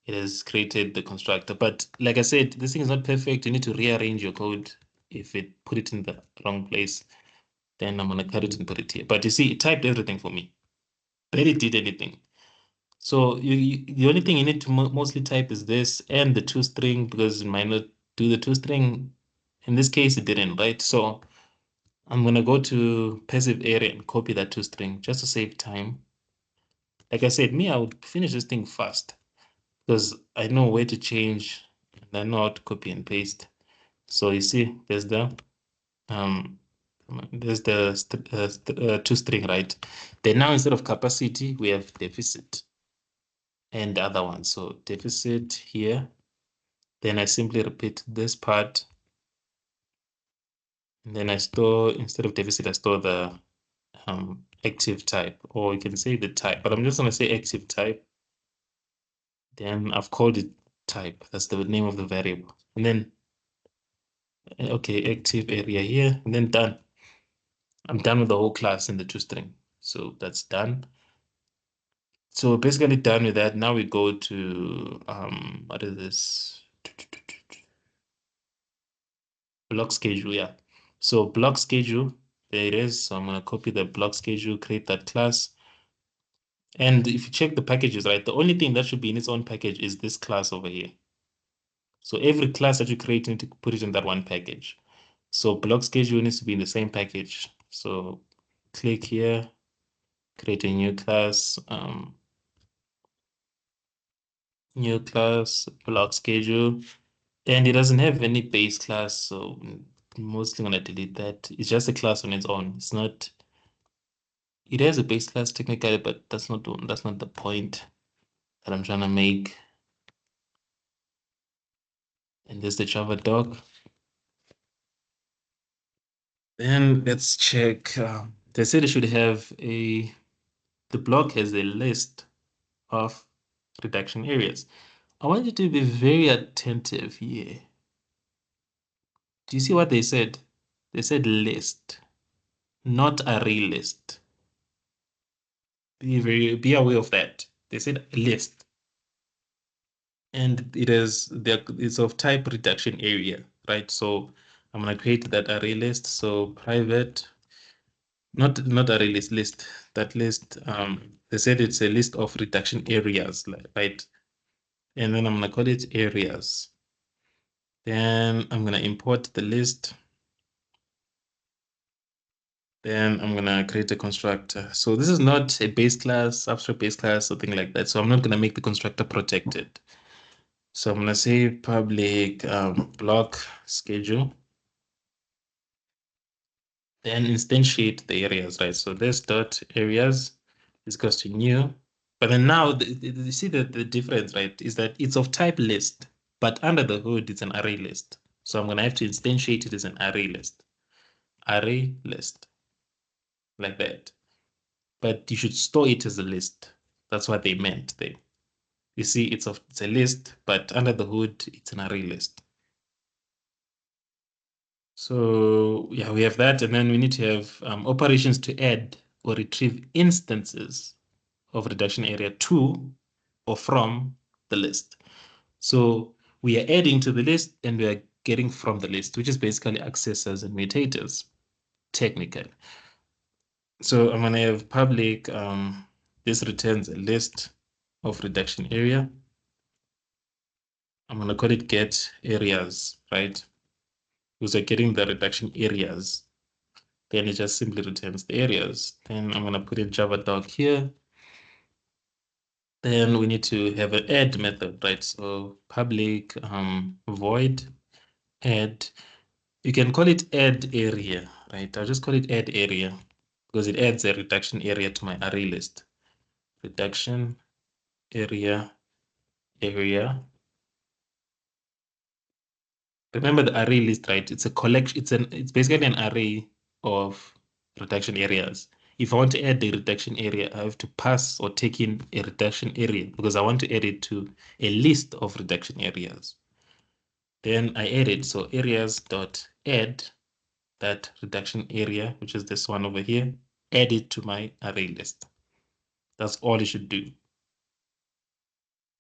it has created the constructor. But like I said, this thing is not perfect. You need to rearrange your code if it put it in the wrong place. Then I'm going to cut it and put it here. But you see, it typed everything for me. Barely did anything. So the only thing you need to mostly type is this and the toString because it might not do the toString. In this case, it didn't, right? So I'm gonna go to passive area and copy that toString just to save time. Like I said, I would finish this thing fast because I know where to change and I know how to copy and paste. So you see, um toString, right? Then now instead of capacity, we have deficit and the other one. So deficit here. Then I simply repeat this part. And then instead of deficit, I store the active type, or you can say the type, but I'm just going to say active type. Then I've called it type. That's the name of the variable. And then, okay, active area here, and then done. I'm done with the whole class in the toString. So that's done. So basically done with that. Now we go to, what is this? Block schedule, yeah. So block schedule, there it is. So I'm gonna copy the block schedule, create that class. And if you check the packages, right, the only thing that should be in its own package is this class over here. So every class that you create, you need to put it in that one package. So block schedule needs to be in the same package. So click here, create a new class, block schedule. And it doesn't have any base class, so mostly gonna delete that. It's just a class on its own. It's not, it has a base class technically, but that's not the point that I'm trying to make. And there's the Java doc. Then let's check. They said it should have the block has a list of reduction areas. I want you to be very attentive here. Do you see what they said? They said list, not array list. Be aware of that. They said list, and it's of type reduction area, right? So I'm gonna create that array list. So private, not array list. That list, they said it's a list of reduction areas, right? And then I'm gonna call it areas. Then I'm gonna import the list. Then I'm gonna create a constructor. So this is not a base class, abstract base class, something like that. So I'm not gonna make the constructor protected. So I'm gonna say public block schedule. Then instantiate the areas, right? So this dot areas is equals to new. But then now you see that the difference, right, is that it's of type list, but under the hood it's an array list. So I'm gonna have to instantiate it as an array list, like that. But you should store it as a list. That's what they meant there. You see, it's a list, but under the hood, it's an array list. So yeah, we have that, and then we need to have operations to add or retrieve instances of reduction area to or from the list. So we are adding to the list and we are getting from the list, which is basically accessors and mutators, technically. So I'm gonna have public, this returns a list of reduction area. I'm gonna call it get areas, right? Because we're getting the reduction areas. Then it just simply returns the areas. Then I'm gonna put in Java doc here. Then we need to have an add method, right? So public void add. You can call it add area, right? I'll just call it add area because it adds a reduction area to my array list. Reduction area. Remember the array list, right? It's a collection, it's basically an array of reduction areas. If I want to add the reduction area, I have to pass or take in a reduction area because I want to add it to a list of reduction areas. Then I add it. So areas dot add that reduction area, which is this one over here, add it to my array list. That's all you should do.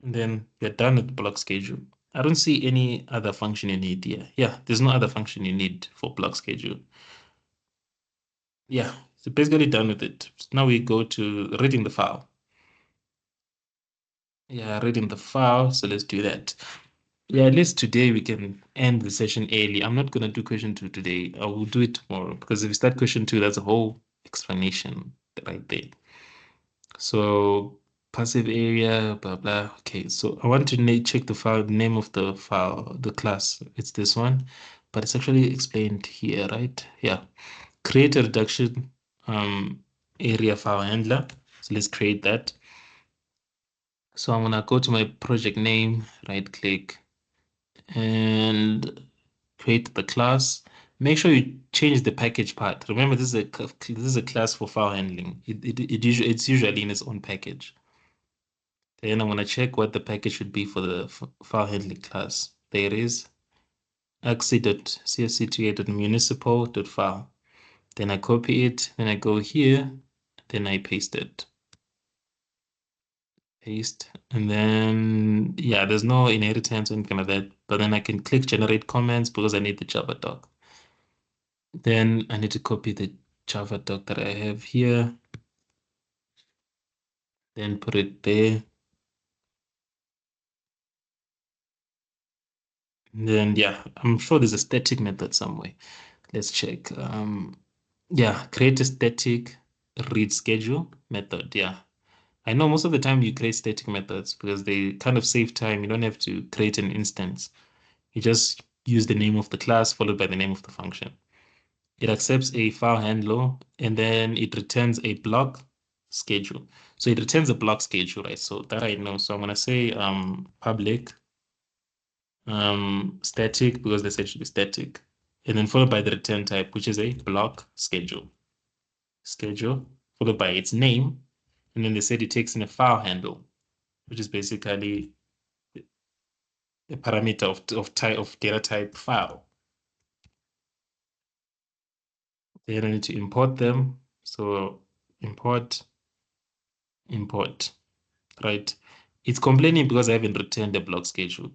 And then you're done with the block schedule. I don't see any other function you need here. Yeah, there's no other function you need for block schedule. Yeah, so basically done with it. Now we go to reading the file. Yeah, reading the file. So let's do that. Yeah, at least today we can end the session early. I'm not gonna do question 2 today. I will do it tomorrow because if we start question 2, that's a whole explanation right there. So passive area, blah blah. Okay, so I want to check the file, name of the file, the class. It's this one, but it's actually explained here, right? Yeah. Create a reduction area file handler. So let's create that. So I'm gonna go to my project name, right click, and create the class. Make sure you change the package part. Remember, this is a class for file handling. It's usually in its own package. Then I'm gonna check what the package should be for the file handling class. There it is. axc.csc2a.municipal.file. Then I copy it, then I go here, then I paste it. Paste, and then yeah, there's no inheritance or anything like that. But then I can click generate comments because I need the Java doc. Then I need to copy the Java doc that I have here. then put it there. And then yeah, I'm sure there's a static method somewhere. Let's check. Yeah, create a static read schedule method. Yeah. I know most of the time you create static methods because they kind of save time. You don't have to create an instance. You just use the name of the class followed by the name of the function. It accepts a file handler and then it returns a block schedule. So it returns a block schedule, right? So that I know. So I'm gonna say public static because they said it should be static. And then followed by the return type, which is a block schedule, followed by its name. And then they said it takes in a file handle, which is basically a parameter of type of data type file. Then I need to import them. So import, right? It's complaining because I haven't returned the block schedule.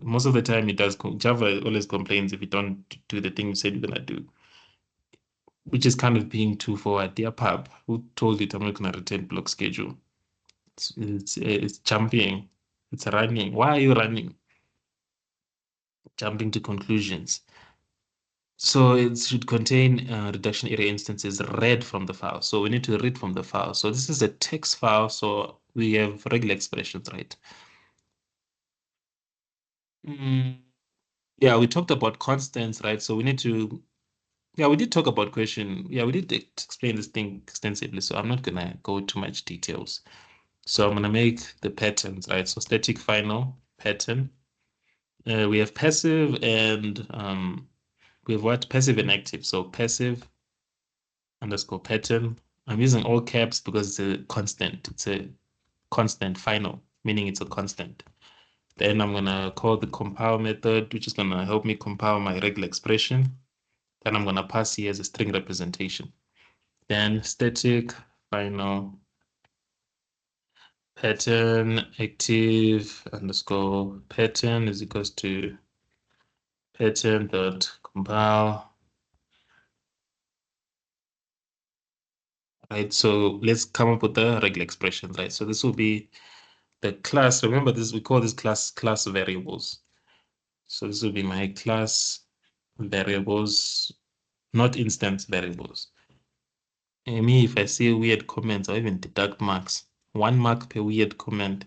Most of the time it does. Java always complains if you don't do the thing you said you're gonna do, which is kind of being too forward. Dear pub, who told it I'm not gonna return block schedule? It's jumping, it's running. Why are you running? Jumping to conclusions. So it should contain reduction area instances read from the file. So we need to read from the file. So this is a text file. So we have regular expressions, right? Mm, yeah, we talked about constants, right? So we need to, yeah, we did talk about question. Yeah, we did explain this thing extensively. So I'm not gonna go too much details. So I'm gonna make the patterns, right? So static final pattern. We have passive and we have what? Passive and active. So passive underscore pattern. I'm using all caps because it's a constant. It's a constant final, meaning it's a constant. Then I'm gonna call the compile method, which is gonna help me compile my regular expression. Then I'm gonna pass here as a string representation. Then static final pattern active underscore pattern is equals to pattern dot compile. Right, so let's come up with the regular expressions, right? So this will be the class. Remember this, we call this class variables. So this will be my class variables, not instance variables. And me, if I see weird comments or even deduct marks, 1 mark per weird comment.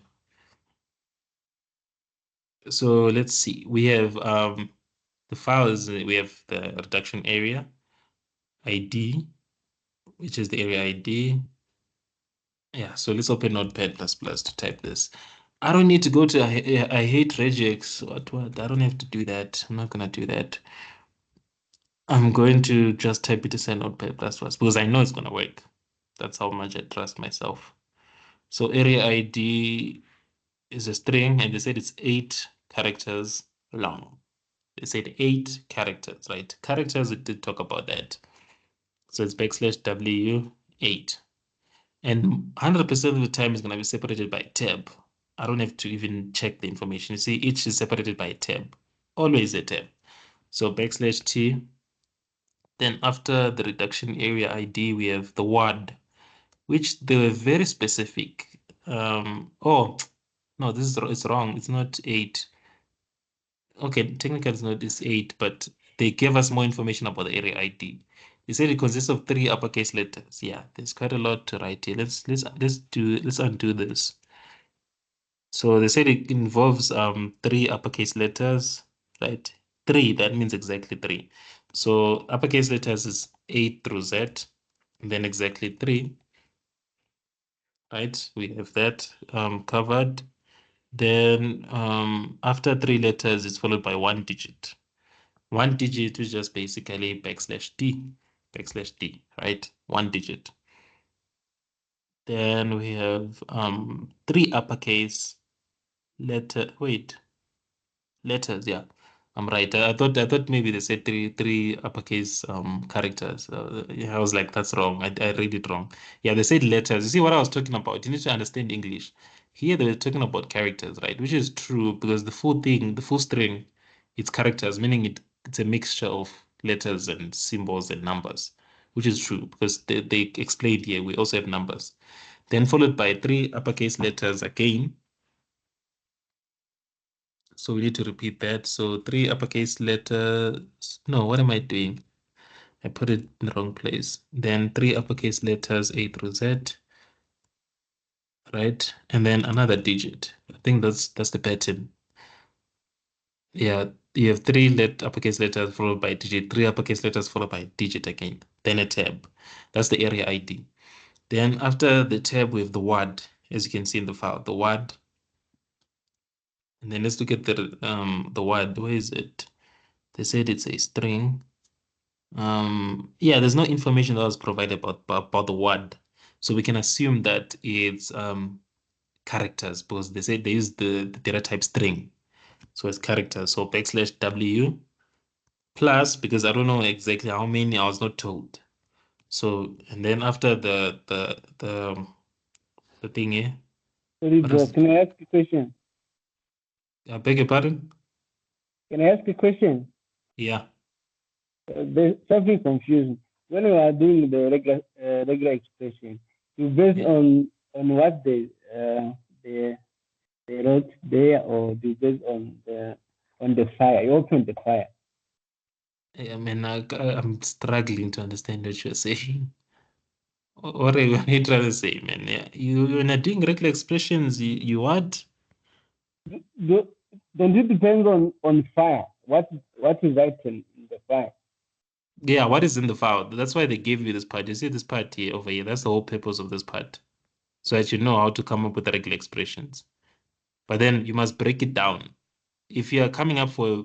So let's see. We have the files, we have the reduction area ID, which is the area ID. Yeah, so let's open Notepad++ to type this. I don't need to go to, I hate regex. What? I don't have to do that. I'm not gonna do that. I'm going to just type it as Notepad++ because I know it's gonna work. That's how much I trust myself. So area ID is a string, and they said it's 8 characters long. They said 8 characters, right? Characters, we did talk about that. So it's \W8. And 100% of the time is going to be separated by a tab. I don't have to even check the information. You see, each is separated by a tab. Always a tab. So \T. Then after the reduction area ID, we have the word, which they were very specific. Oh, no, this is it's wrong. It's not 8. Okay, technically it's not this 8, but they gave us more information about the area ID. They said it consists of 3 uppercase letters. Yeah, there's quite a lot to write here. Let's undo this. So they said it involves 3 uppercase letters, right? 3, that means exactly 3. So uppercase letters is A through Z, and then exactly 3, right? We have that covered. Then after 3 letters, it's followed by 1 digit. 1 digit is just basically \D, right? 1 digit. Then we have 3 uppercase letters. Yeah, I'm right. I thought maybe they said three uppercase characters. Yeah, I was like, that's wrong. I read it wrong. Yeah, they said letters. You see what I was talking about? You need to understand English. Here they were talking about characters, right? Which is true because the full thing, the full string, it's characters, meaning it's a mixture of letters and symbols and numbers. which is true because they explained here we also have numbers. Then followed by 3 uppercase letters again. So we need to repeat that. So 3 uppercase letters. No, what am I doing? I put it in the wrong place. Then 3 uppercase letters A through Z, right? And then another digit. I think that's the pattern. Yeah, you have 3 uppercase letters followed by digit, 3 uppercase letters followed by digit again, then a tab. That's the area ID. Then after the tab, we have the word, as you can see in the file, the word. And then let's look at the word. Where is it? They said it's a string. Yeah, there's no information that was provided about the word. So we can assume that it's characters because they said they use the data type string. So it's characters. So \W plus, because I don't know exactly how many, I was not told. So, and then after the thing here, Sorry, what bro. else? Can I ask a question? I beg your pardon? Can I ask a question? Yeah. There's something confusing. When we are doing the regular expression, you based Yeah. on what they they wrote there, or do you based on the fire? You open the fire. I mean, I'm struggling to understand what you're saying. What are you trying to say, man? Yeah. When you're doing regular expressions, you what? Do, don't it depend on fire? What is written in the fire? Yeah, what is in the file? That's why they gave you this part. You see this part here over here. That's the whole purpose of this part. So that you know how to come up with the regular expressions. But then you must break it down. If you are coming up for the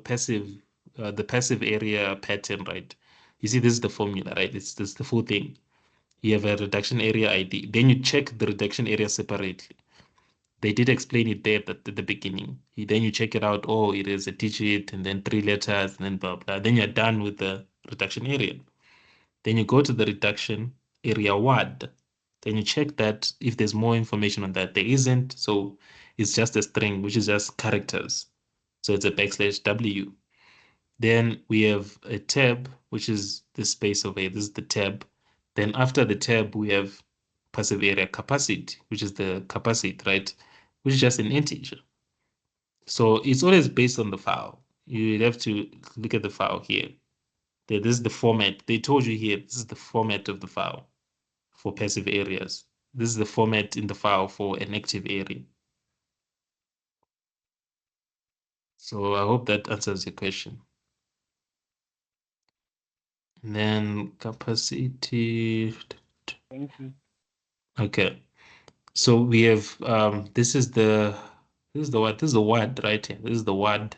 passive area pattern, right? You see, this is the formula, right? It's this the full thing. You have a reduction area ID. Then you check the reduction area separately. They did explain it there at the beginning. Then you check it out. Oh, it is a digit and then 3 letters and then blah, blah. Then you're done with the reduction area. Then you go to the reduction area word. Then you check that if there's more information on that. There isn't. So it's just a string, which is just characters. So it's a \W. Then we have a tab, which is the space over here. This is the tab. Then after the tab, we have passive area capacity, which is the capacity, right? Which is just an integer. So it's always based on the file. You have to look at the file here. This is the format. They told you here, this is the format of the file for passive areas. This is the format in the file for an active area. So I hope that answers your question. And then capacity. Thank you. Okay. So we have this is the word, this is the word right here. This is the word.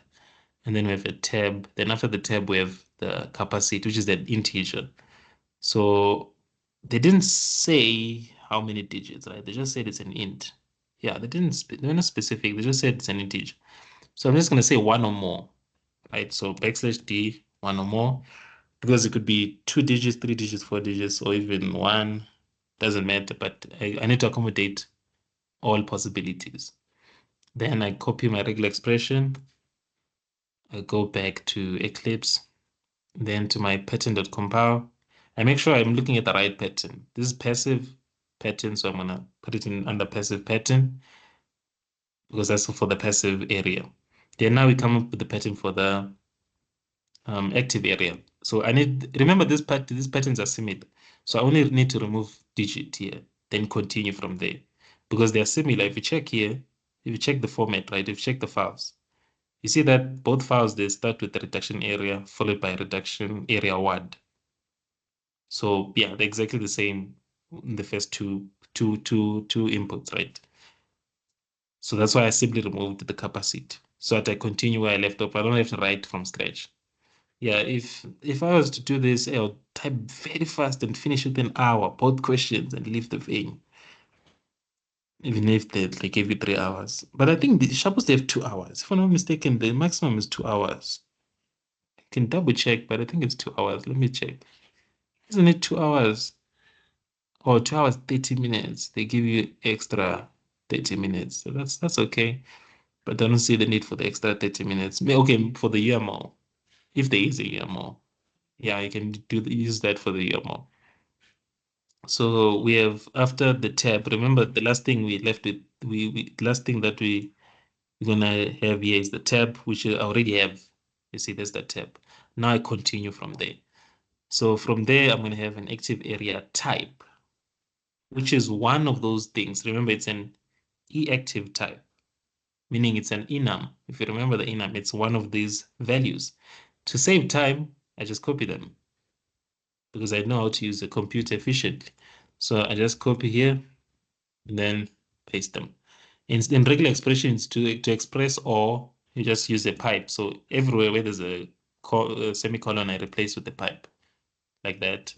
And then we have a tab. Then after the tab, we have the capacity, which is an integer. So they didn't say how many digits, right? They just said it's an int. Yeah, they were not specific. They just said it's an integer. So I'm just gonna say one or more, right? So \D, one or more, because it could be 2 digits, 3 digits, 4 digits, or even one. Doesn't matter, but I need to accommodate all possibilities. Then I copy my regular expression. I go back to Eclipse, then to my pattern.compile. I make sure I'm looking at the right pattern. This is passive pattern, so I'm gonna put it in under passive pattern because that's for the passive area. Then now we come up with the pattern for the active area. So I need remember these patterns are similar. So I only need to remove digit here, then continue from there because they are similar. If you check here, if you check the format, right? If you check the files, you see that both files they start with the reduction area followed by reduction area word. So yeah, they're exactly the same in the first two inputs, right? So that's why I simply removed the capacity so that I continue where I left off. I don't have to write from scratch. Yeah, if I was to do this, I would type very fast and finish within an hour, both questions, and leave the thing. Even if they gave you 3 hours. But I think the supposed to have 2 hours. If I'm not mistaken, the maximum is 2 hours. I can double check, but I think it's 2 hours. Let me check. Isn't it 2 hours? Or 2 hours, 30 minutes. They give you extra 30 minutes. So that's okay. But I don't see the need for the extra 30 minutes. Okay, for the UMO. If there is a UMO. Yeah, you can use that for the UMO. So we have after the tab, remember the last thing we left with, last thing that we're gonna have here is the tab, which I already have. You see, there's that tab. Now I continue from there. So from there, I'm gonna have an active area type, which is one of those things. Remember, it's an e-active type, meaning it's an enum. If you remember the enum, it's one of these values. To save time, I just copy them because I know how to use the computer efficiently. So I just copy here and then paste them. In regular expressions, to express or, you just use a pipe. So everywhere where there's a semicolon, I replace with a pipe like that.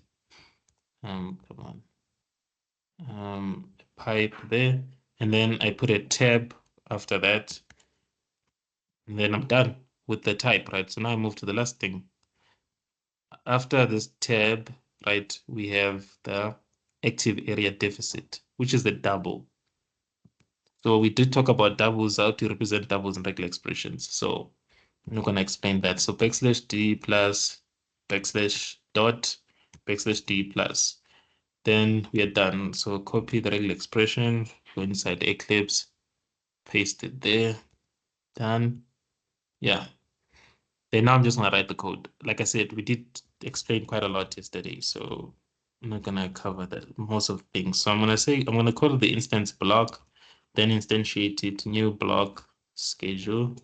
Come on. Pipe there, and then I put a tab after that, and then I'm done with the type, right? So now I move to the last thing. After this tab, right, we have the active area deficit, which is the double. So we did talk about doubles, how to represent doubles in regular expressions. So I'm not going to explain that. So backslash d plus backslash dot backslash d plus. Then we are done. So copy the regular expression, go inside Eclipse, paste it there, done. Yeah. Then now I'm just gonna write the code. Like I said, we did explain quite a lot yesterday, so I'm not gonna cover that most of things. So I'm gonna call the instance block, then instantiate it, new block, schedule.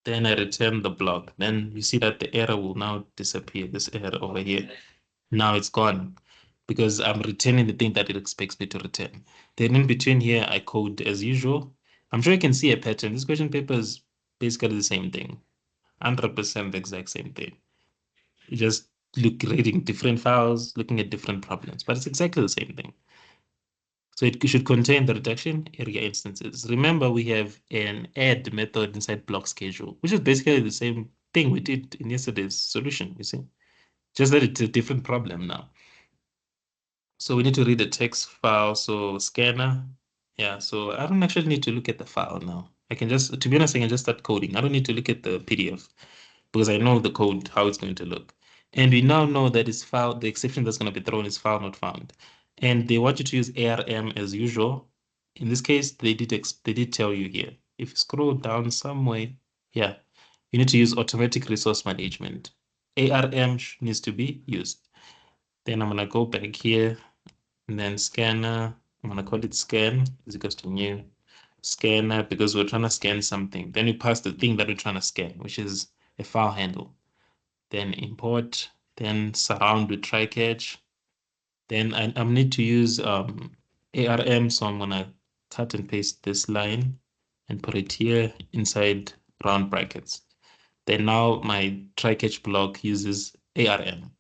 Then I return the block. Then you see that the error will now disappear, this error over here. Now it's gone because I'm returning the thing that it expects me to return. Then in between here, I code as usual. I'm sure you can see a pattern. This question paper is basically the same thing, 100% the exact same thing. You just reading different files, looking at different problems, but it's exactly the same thing. So it should contain the reduction area instances. Remember, we have an add method inside block schedule, which is basically the same thing we did in yesterday's solution, you see? Just that it's a different problem now. So we need to read the text file. So scanner. Yeah, so I don't actually need to look at the file now. I can just, to be honest, I can just start coding. I don't need to look at the PDF because I know the code, how it's going to look. And we now know that it's file, the exception that's going to be thrown is file not found. And they want you to use ARM as usual. In this case, they did tell you here. If you scroll down some way, yeah, you need to use automatic resource management. ARM needs to be used. Then I'm gonna go back here and then scanner. I'm gonna call it scan is equals to new scanner because we're trying to scan something. Then we pass the thing that we're trying to scan, which is a file handle. Then import, then surround with try catch. Then I need to use ARM, so I'm gonna cut and paste this line and put it here inside round brackets. Then now my try catch block uses ARM.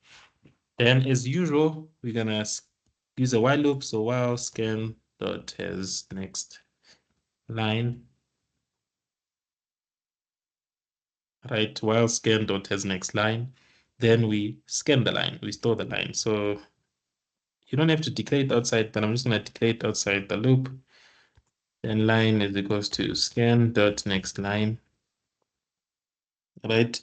Then as usual, we're gonna use a while loop. So while scan dot has next line, right? While scan dot has next line, then we scan the line, we store the line. So you don't have to declare it outside, but I'm just gonna declare it outside the loop. Then line is equals to scan dot next line, right?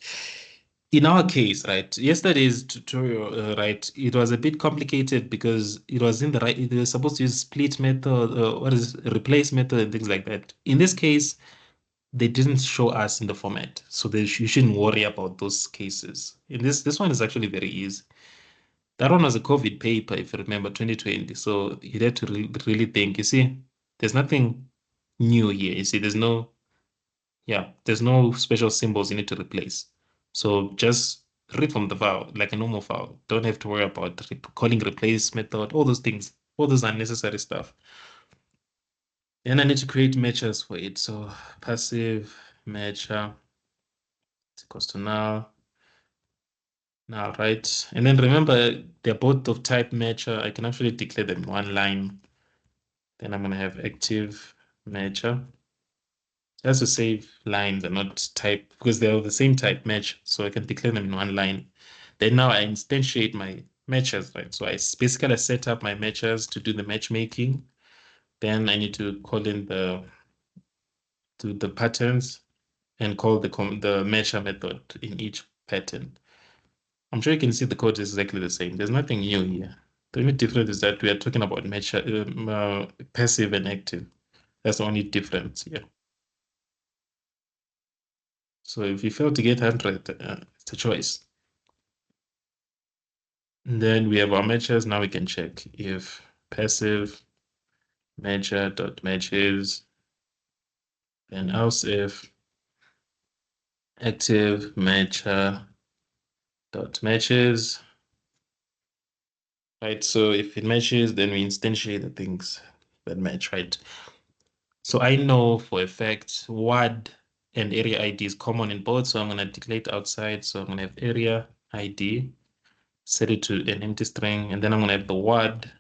In our case, right, yesterday's tutorial, right, it was a bit complicated because it was in the right, it was supposed to use split method, what is replace method and things like that. In this case, they didn't show us in the format, so you shouldn't worry about those cases. In this one is actually very easy. That one was a COVID paper, if you remember, 2020. So you had to really think. You see, there's nothing new here. You see, there's no special symbols you need to replace. So just read from the file like a normal file. Don't have to worry about calling replace method, all those things, all those unnecessary stuff. Then I need to create matches for it. So passive matcher is equals to null, right? And then remember, they're both of type matcher. I can actually declare them one line. Then I'm going to have active matcher. Just to save lines and not type because they're the same type match. So I can declare them in one line. Then now I instantiate my matches, right? So I basically set up my matches to do the matchmaking. Then I need to call in the patterns and call the matcher method in each pattern. I'm sure you can see the code is exactly the same. There's nothing new here. The only difference is that we are talking about passive and active. That's the only difference here. So if you fail to get 100, it's a choice. And then we have our matches. Now we can check if passive measure dot matches, then else if active measure dot matches. Right, so if it matches, then we instantiate the things that match, right? So I know for a fact WAD and area ID is common in both. So I'm going to declare it outside. So I'm going to have area ID, set it to an empty string, and then I'm going to have the WAD,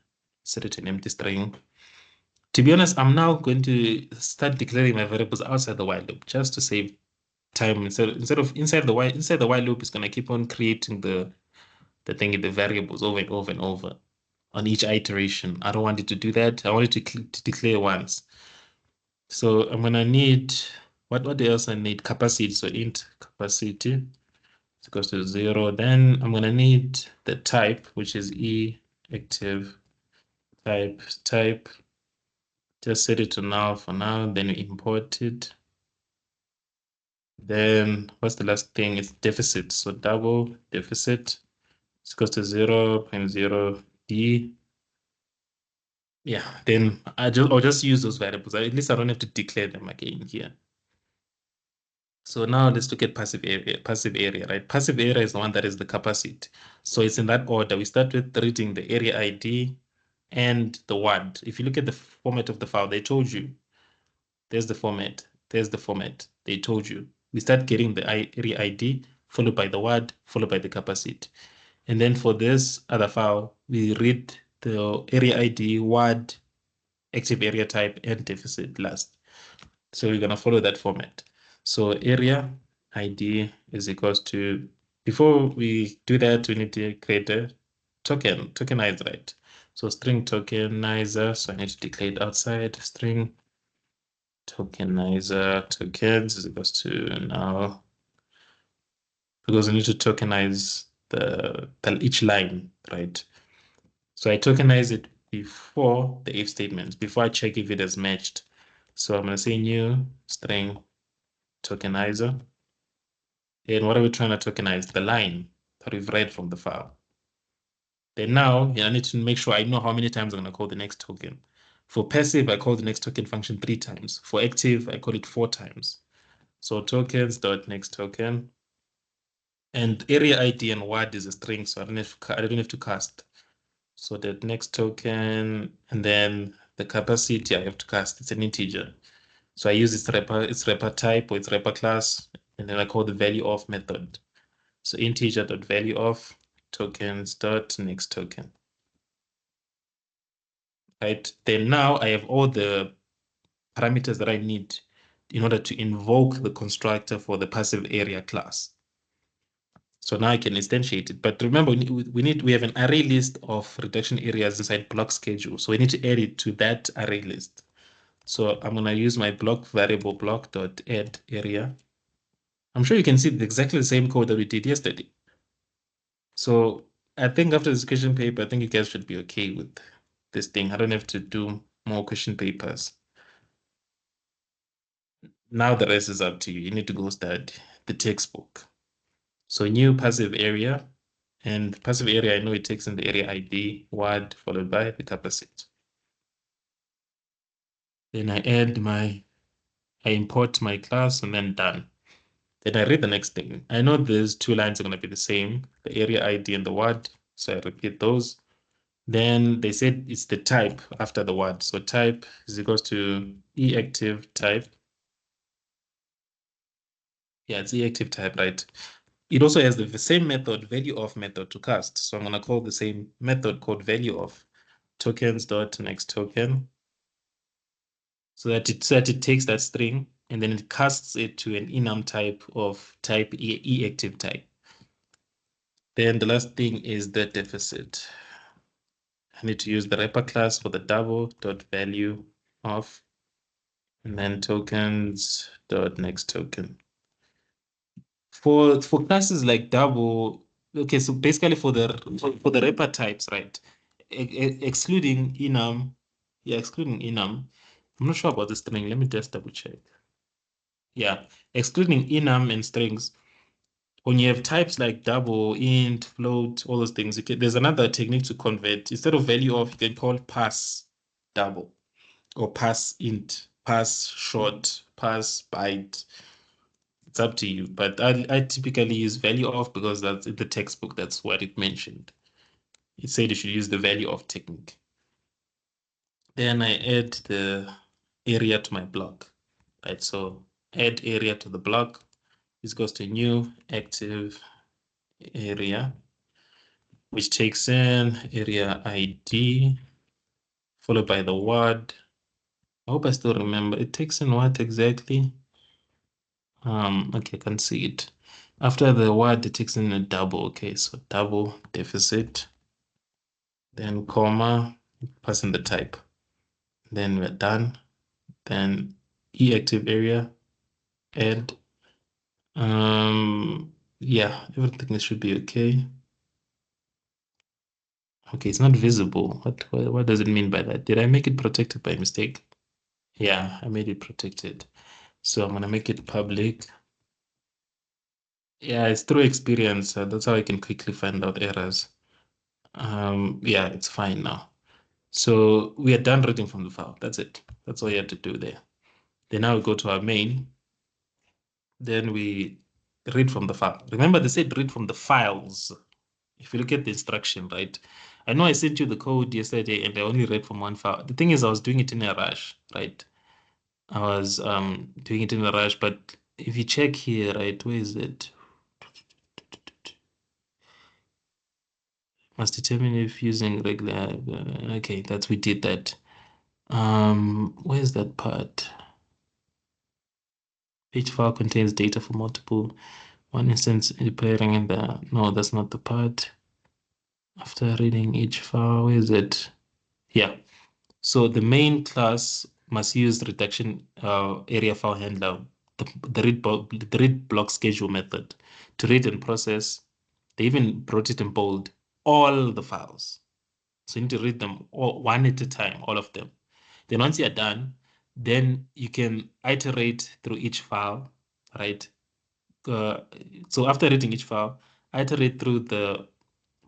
set it to an empty string. To be honest, I'm now going to start declaring my variables outside the while loop just to save time. Instead of inside the while loop, it's going to keep on creating the variables over and over and over on each iteration. I don't want it to do that. I want it to declare once. So I'm gonna need what else I need? Capacity. So int capacity is equals to 0. Then I'm gonna need the type, which is e active type. Just set it to null for now. Then we import it. Then what's the last thing? It's deficit. So double deficit is equals to 0.0 d. Yeah, then I'll just use those variables. At least I don't have to declare them again here. So now let's look at passive area. Passive area, right? Passive area is the one that is the capacity. So it's in that order. We start with reading the area ID and the word. If you look at the format of the file, they told you. There's the format. There's the format. They told you. We start getting the area ID, followed by the word, followed by the capacity. And then for this other file, we read the area ID, word, active area type, and deficit last. So we're going to follow that format. So area ID is equals to, before we do that, we need to create a tokenize, right? So string tokenizer, so I need to declare it outside, string tokenizer tokens is equals to now, because we need to tokenize each line, right? So I tokenize it before the if statement, before I check if it has matched. So I'm going to say new string tokenizer. And what are we trying to tokenize? The line that we've read from the file. Then now, I need to make sure I know how many times I'm going to call the next token. For passive, I call the next token function 3 times. For active, I call it 4 times. So tokens dot next token. And area ID and word is a string, so I don't have to cast. So that next token, and then the capacity I have to cast. It's an integer. So I use its wrapper type or its wrapper class, and then I call the value of method. So integer dot value of tokens dot next token. Right. Then now I have all the parameters that I need in order to invoke the constructor for the passive area class. So now I can instantiate it. But remember, we have an array list of reduction areas inside block schedule. So we need to add it to that array list. So I'm going to use my block variable block dot add area. I'm sure you can see exactly the same code that we did yesterday. So I think after this question paper, I think you guys should be okay with this thing. I don't have to do more question papers. Now the rest is up to you. You need to go study the textbook. So new passive area, and passive area, I know it takes in the area ID, word, followed by the capacity. Then I import my class and then done. Then I read the next thing. I know these two lines are going to be the same, the area ID and the word. So I repeat those. Then they said it's the type after the word. So type is equals to e-active type. Yeah, it's e-active type, right? It also has the same method, value of method to cast. So I'm going to call the same method called value of tokens dot next token. So that it takes that string and then it casts it to an enum type of type e-active type. Then the last thing is the deficit. I need to use the wrapper class for the double dot value of, and then tokens dot next token. For classes like double, Okay, so basically for the wrapper types, right? Excluding enum, yeah, excluding enum. I'm not sure about the string. Let me just double check. Yeah, excluding enum and strings. When you have types like double, int, float, all those things, there's another technique to convert. Instead of value of, you can call pass double or pass int, pass short, pass byte. It's up to you. But I typically use value of because that's in the textbook. That's what it mentioned. It said you should use the value of technique. Then I add the area to my block, right? So add area to the block. This goes to new active area, which takes in area ID, followed by the word. I hope I still remember. It takes in what exactly? Okay, I can see it. After the word, it takes in a double. Okay, so double deficit, then comma, pass in the type. Then we're done. Then active area, add. Yeah, everything should be okay. Okay, it's not visible. What does it mean by that? Did I make it protected by mistake? Yeah, I made it protected. So I'm gonna make it public. Yeah, it's through experience. That's how I can quickly find out errors. Yeah, it's fine now. So we are done reading from the file. That's it. That's all you have to do there. Then now we go to our main. Then we read from the file. Remember, they said read from the files. If you look at the instruction, right? I know I sent you the code yesterday and I only read from one file. The thing is, I was doing it in a rush, right? I was doing it in a rush, but if you check here, right, where is it? Must determine if using regular. Okay, we did that. Where's that part? Each file contains data for multiple. One instance appearing in the. No, that's not the part. After reading each file, where is it? Yeah. So the main class must use reduction area file handler, the read block schedule method to read and process. They even brought it in bold, all the files. So you need to read them all one at a time, all of them. Then once you're done, then you can iterate through each file, right? Uh, so after reading each file, iterate through the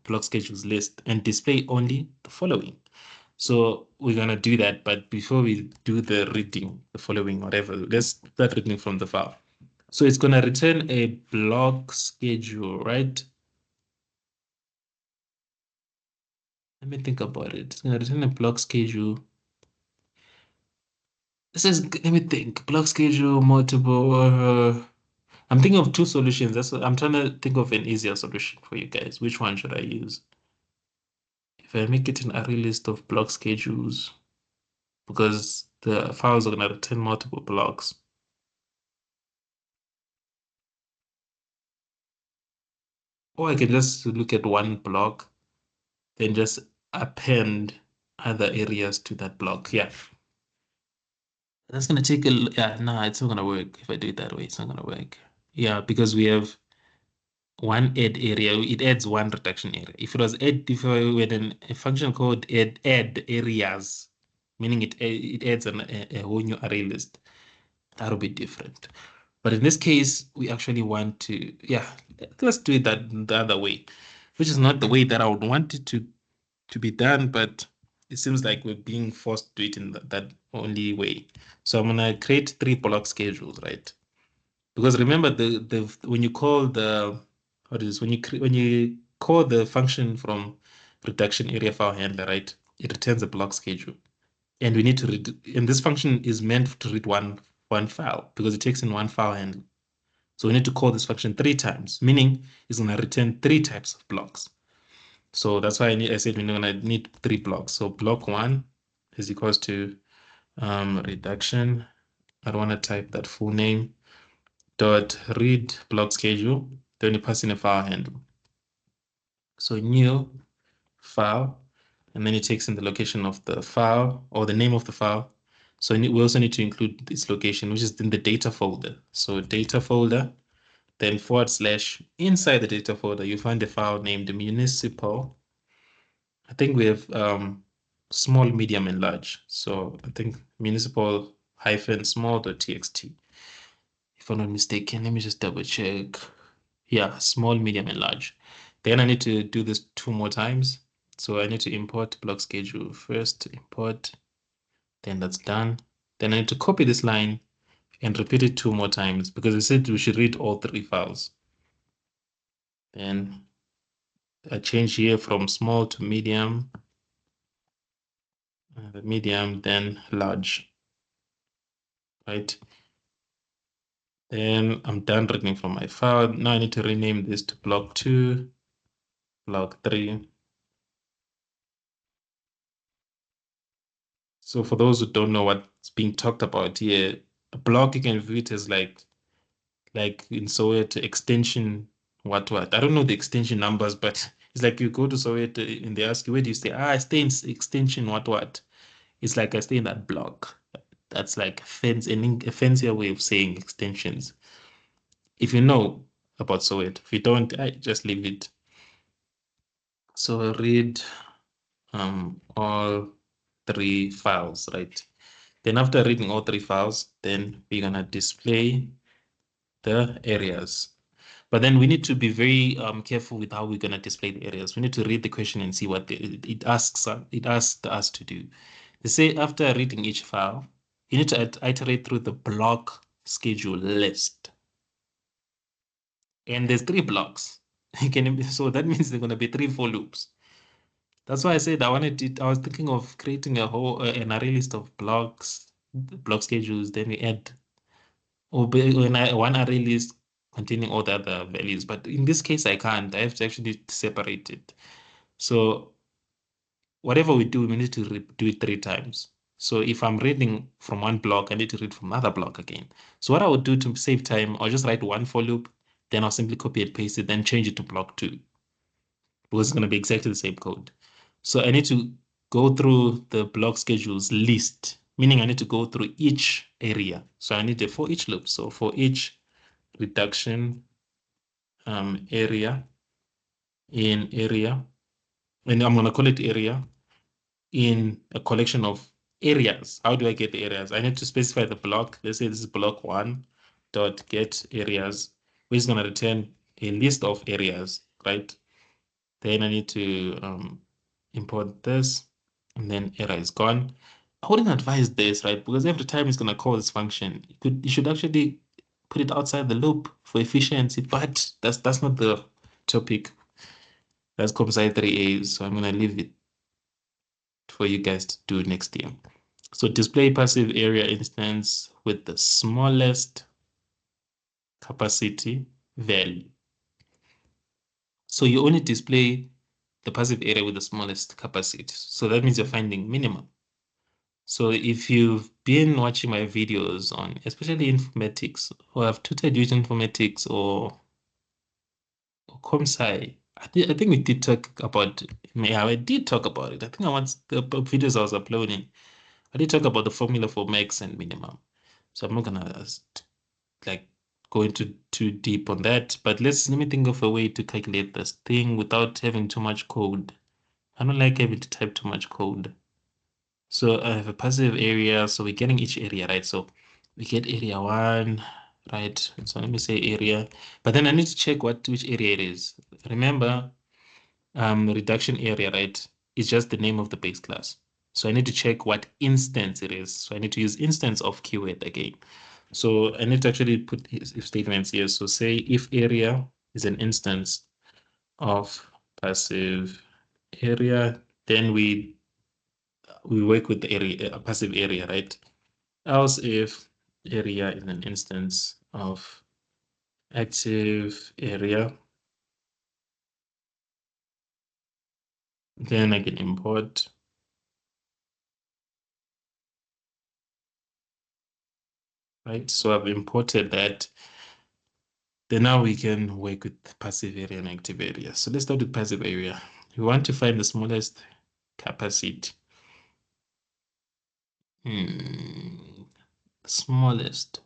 block schedules list and display only the following. So we're gonna do that, but before we do the reading, the following, whatever, let's start reading from the file. So it's gonna return a block schedule, right? Let me think about it. It's gonna return a block schedule. Let me think, block schedule, multiple. I'm thinking of two solutions. I'm trying to think of an easier solution for you guys. Which one should I use? If I make it an array list of block schedules, because the files are gonna return multiple blocks. Or I can just look at one block, then just append other areas to that block. Yeah. That's gonna take yeah, no, it's not gonna work if I do it that way. It's not gonna work. Yeah, because we have one add area, it adds one reduction area. If I had a function called add areas, meaning it adds a whole new array list, that'll be different. But in this case, we actually want to, yeah, let's do it the other way, which is not the way that I would want it to be done, but it seems like we're being forced to do it in that only way. So I'm gonna create 3 block schedules, right? Because remember the when you call the what is when you call the function from reduction area file handler, right? It returns a block schedule, and we need to read. And this function is meant to read one file because it takes in one file handler. So we need to call this function 3 times, meaning it's gonna return 3 types of blocks. So that's why I said we're gonna need 3 blocks. So block 1 is equals to reduction. I don't want to type that full name dot read block schedule. Then you pass in a file handle. So new file, and then it takes in the location of the file or the name of the file. So we also need to include this location, which is in the data folder. So data folder then / inside the data folder, you find a file named municipal. I think we have small, medium, and large. So I think municipal -small.txt. If I'm not mistaken, let me just double check. Yeah, small, medium, and large. Then I need to do this 2 more times. So I need to import block schedule first, import, then that's done. Then I need to copy this line and repeat it 2 more times because we said we should read all 3 files. Then I change here from small to medium, medium, then large, right? Then I'm done reading from my file. Now I need to rename this to block 2, block 3. So for those who don't know what's being talked about here, a block you can view it as like in Soweto extension what. I don't know the extension numbers, but it's like you go to Soweto and they ask you, where do you stay? I stay in extension what. It's like I stay in that block. That's like a fancier way of saying extensions. If you know about Soweto, if you don't, I just leave it. So read all 3 files, right? Then after reading all 3 files, then we're gonna display the areas. But then we need to be very careful with how we're gonna display the areas. We need to read the question and see what it asks us to do. They say after reading each file, you need to iterate through the block schedule list. And there's 3 blocks. So that means there are gonna be 3 for loops. That's why I said I was thinking of creating a whole an array list of blocks, block schedules, then we add one array list containing all the other values. But in this case, I can't. I have to actually separate it. So whatever we do, we need to do it 3 times. So if I'm reading from one block, I need to read from another block again. So what I would do to save time, I'll just write one for loop, then I'll simply copy and paste it, then change it to block 2, because it's going to be exactly the same code. So I need to go through the block schedules list, meaning I need to go through each area. So I need a for each loop. So for each reduction area in area, and I'm going to call it area in a collection of areas. How do I get the areas? I need to specify the block. Let's say this is block 1 dot get areas, which is going to return a list of areas, right? Then I need to import this, and then error is gone. I wouldn't advise this, right? Because every time it's gonna call this function, you should actually put it outside the loop for efficiency, but that's not the topic. That's composite 3A, so I'm gonna leave it for you guys to do next year. So display passive area instance with the smallest capacity value. So you only display the passive area with the smallest capacity. So that means you're finding minimum. So if you've been watching my videos on, especially informatics, or have tutored you in informatics or comsci, I think we did talk about, yeah, I did talk about it. I think I want the videos I was uploading. I did talk about the formula for max and minimum. So I'm not gonna like go into too deep on that, but let me think of a way to calculate this thing without having too much code. I don't like having to type too much code. So I have a passive area, so we're getting each area, right? So we get area 1, right? So let me say area, but then I need to check which area it is. Remember, reduction area, right? It's just the name of the base class. So I need to check what instance it is. So I need to use instance of keyword again. So I need to actually put if statements here. So say if area is an instance of passive area, then we work with the area, passive area, right? Else if area is an instance of active area, then I can import, right? So I've imported that. Then now we can work with passive area and active area. So let's start with passive area. We want to find the smallest capacity. Smallest.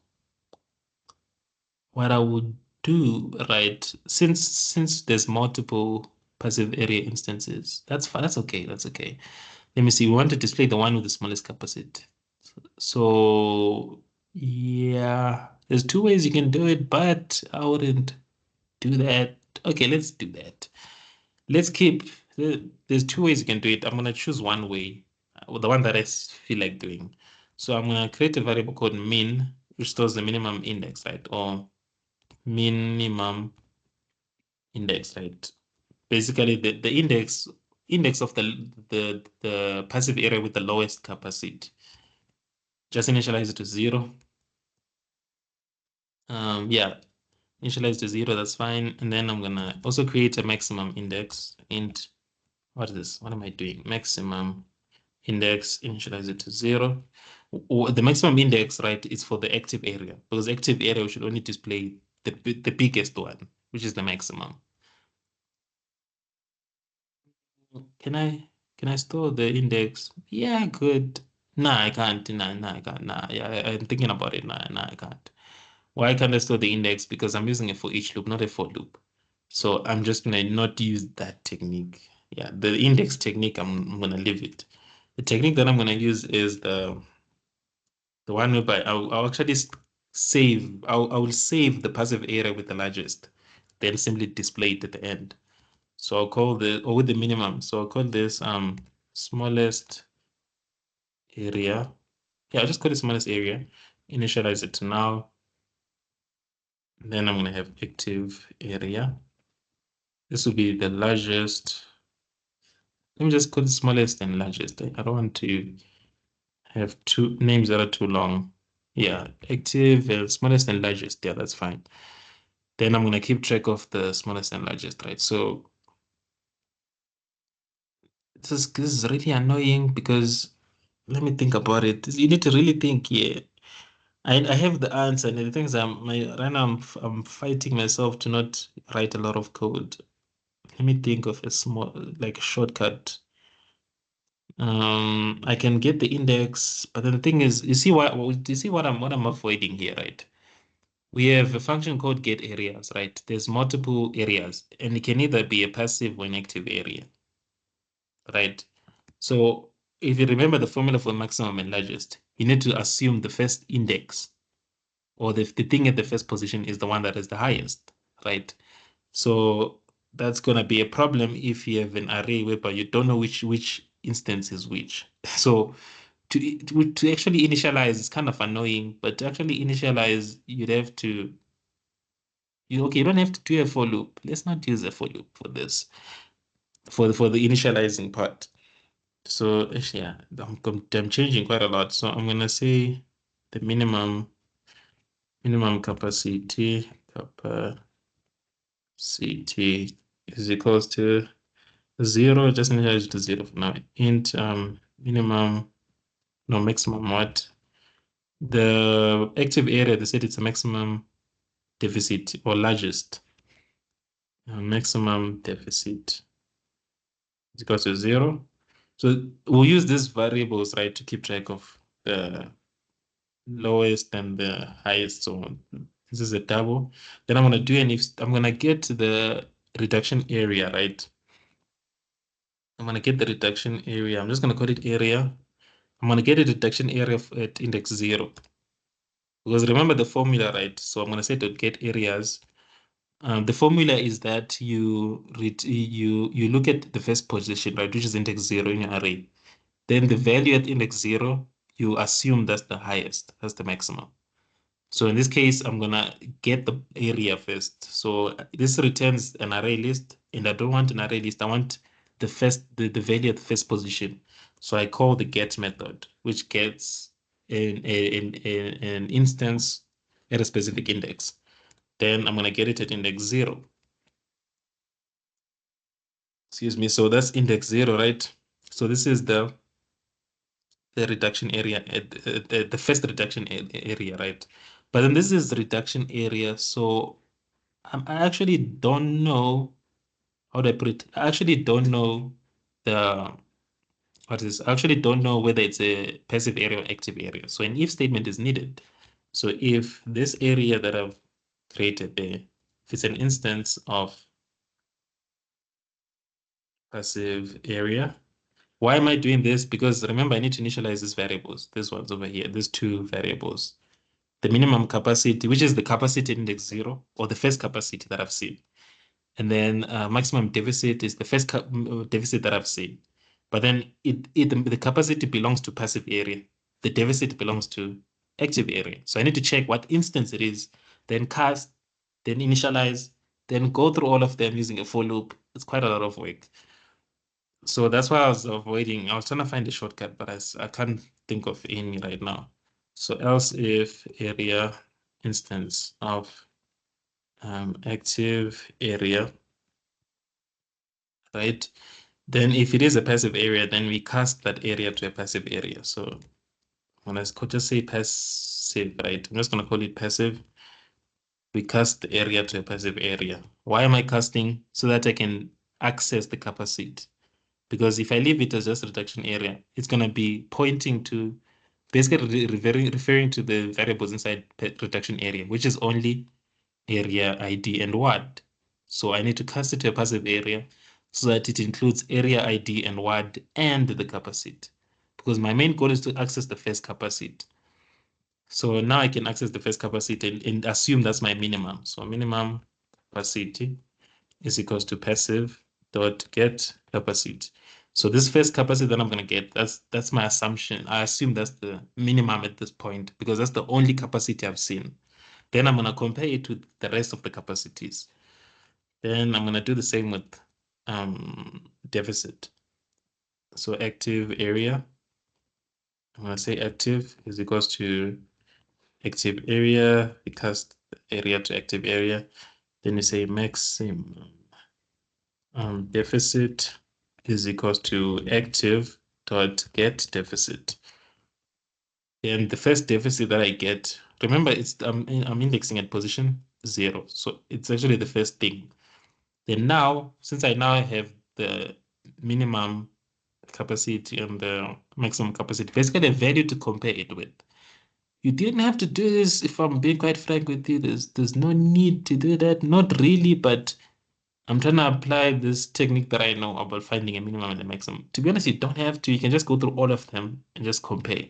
What I would do, right? Since there's multiple passive area instances, that's fine. That's okay. That's okay. Let me see. We want to display the one with the smallest capacity. So yeah, there's two ways you can do it, but I wouldn't do that. Okay, let's do that. Let's keep, there's two ways you can do it. I'm gonna choose one way, the one that I feel like doing. So I'm gonna create a variable called min, which stores the minimum index, right? Or minimum index, right? Basically the index of the passive area with the lowest capacity. Just initialize it to 0. Yeah, initialize to 0, that's fine. And then I'm gonna also create a maximum index. Int, what is this? What am I doing? Maximum index, initialize it to 0. The maximum index, right, is for the active area, because active area should only display the biggest one, which is the maximum. Can I store the index? Yeah, good. Nah, I can't. Nah, I can't. Nah, yeah, I'm thinking about it. Nah, I can't. Why can't I store the index? Because I'm using a for each loop, not a for loop. So I'm just gonna not use that technique. Yeah, the index technique, I'm gonna leave it. The technique that I'm gonna use is the one whereby I'll actually save. I will save the passive area with the largest, then simply display it at the end. So I'll call the, or with the minimum. So I'll call this smallest area. Yeah, I'll just call it smallest area. Initialize it to now. Then I'm gonna have active area. This will be the largest. Let me just call it smallest and largest. I don't want to have two names that are too long. Yeah, active, smallest and largest. Yeah, that's fine. Then I'm gonna keep track of the smallest and largest, right? So this is really annoying because let me think about it. You need to really think here. I have the answer, and the things right now I'm fighting myself to not write a lot of code. Let me think of a small like shortcut. I can get the index, but then the thing is, you see what I'm avoiding here, right? We have a function called get areas, right? There's multiple areas, and it can either be a passive or an active area, right? So if you remember the formula for maximum and largest, you need to assume the first index or the thing at the first position is the one that is the highest, right? So that's gonna be a problem if you have an array whereby you don't know which instance is which. So to actually initialize is kind of annoying, but to actually initialize, you'd have to you don't have to do a for loop. Let's not use a for loop for this for the initializing part. So actually, yeah, I'm changing quite a lot. So I'm gonna say the minimum capacity is equals to 0. Just initialize it to 0 for now. Int minimum, no, maximum what? The active area, they said it's a maximum deficit or largest. Maximum deficit is equal to 0. So we'll use these variables, right, to keep track of the lowest and the highest. So this is a double. Then I'm gonna do an if I'm gonna get the reduction area, right? I'm gonna get the reduction area. I'm just gonna call it area. I'm gonna get a reduction area at index 0. Because remember the formula, right? So I'm gonna say to get areas. The formula is that you look at the first position, right, which is index 0 in your array. Then the value at index 0, you assume that's the highest, that's the maximum. So in this case, I'm gonna get the area first. So this returns an array list, and I don't want an array list. I want the value at the first position. So I call the get method, which gets an instance at a specific index. Then I'm gonna get it at index 0. Excuse me. So that's index 0, right? So this is the reduction area at the first reduction area, right? But then this is the reduction area. So I actually don't know how do I put it. I actually don't know the what is this? I actually don't know whether it's a passive area or active area. So an if statement is needed. So if this area that I've created there, if it's an instance of passive area. Why am I doing this? Because remember, I need to initialize these variables. These ones over here, these two variables. The minimum capacity, which is the capacity index 0, or the first capacity that I've seen. And then maximum deficit is the first deficit that I've seen. But then the capacity belongs to passive area. The deficit belongs to active area. So I need to check what instance it is, then cast, then initialize, then go through all of them using a for loop. It's quite a lot of work. So that's why I was avoiding. I was trying to find a shortcut, but I can't think of any right now. So else if area instance of active area, right? Then if it is a passive area, then we cast that area to a passive area. So when I just say passive, right? I'm just going to call it passive. We cast the area to a passive area. Why am I casting? So that I can access the capacity. Because if I leave it as just reduction area, it's going to be pointing to basically referring to the variables inside reduction area, which is only area ID and word. So I need to cast it to a passive area so that it includes area ID and word and the capacity. Because my main goal is to access the first capacity. So now I can access the first capacity and assume that's my minimum. So minimum capacity is equals to passive dot get capacity. So this first capacity that I'm going to get, that's my assumption. I assume that's the minimum at this point because that's the only capacity I've seen. Then I'm going to compare it with the rest of the capacities. Then I'm going to do the same with deficit. So active area, I'm going to say active is equals to active area, we cast area to active area. Then you say maximum deficit is equals to active dot get deficit. And the first deficit that I get, remember, it's I'm indexing at position 0. So it's actually the first thing. Then now, since I now have the minimum capacity and the maximum capacity, basically a value to compare it with. You didn't have to do this, if I'm being quite frank with you. There's no need to do that. Not really, but I'm trying to apply this technique that I know about finding a minimum and a maximum. To be honest, you don't have to. You can just go through all of them and just compare.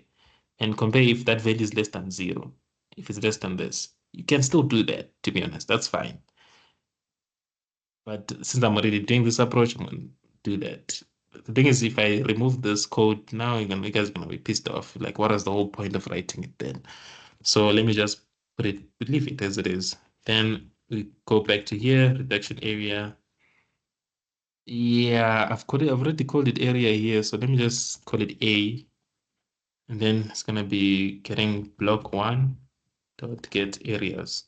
And compare if that value is less than 0. If it's less than this, you can still do that, to be honest. That's fine. But since I'm already doing this approach, I'm going to do that. The thing is, if I remove this code now, you guys are going to be pissed off. Like, what is the whole point of writing it then? So let me just leave it as it is. Then we go back to here, reduction area. Yeah, I've already called it area here. So let me just call it A. And then it's going to be getting block 1 dot get areas.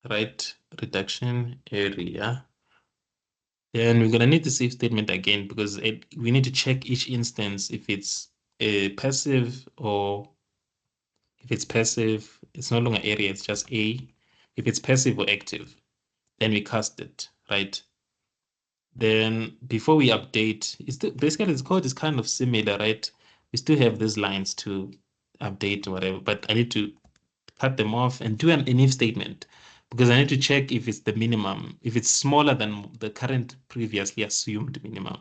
Right, reduction area. Then we're going to need the if statement again because we need to check each instance if it's a passive or if it's passive, it's no longer area, it's just A. If it's passive or active, then we cast it, right? Then before we update, basically the code is kind of similar, right? We still have these lines to update or whatever, but I need to cut them off and do an if statement because I need to check if it's the minimum, if it's smaller than the current previously assumed minimum.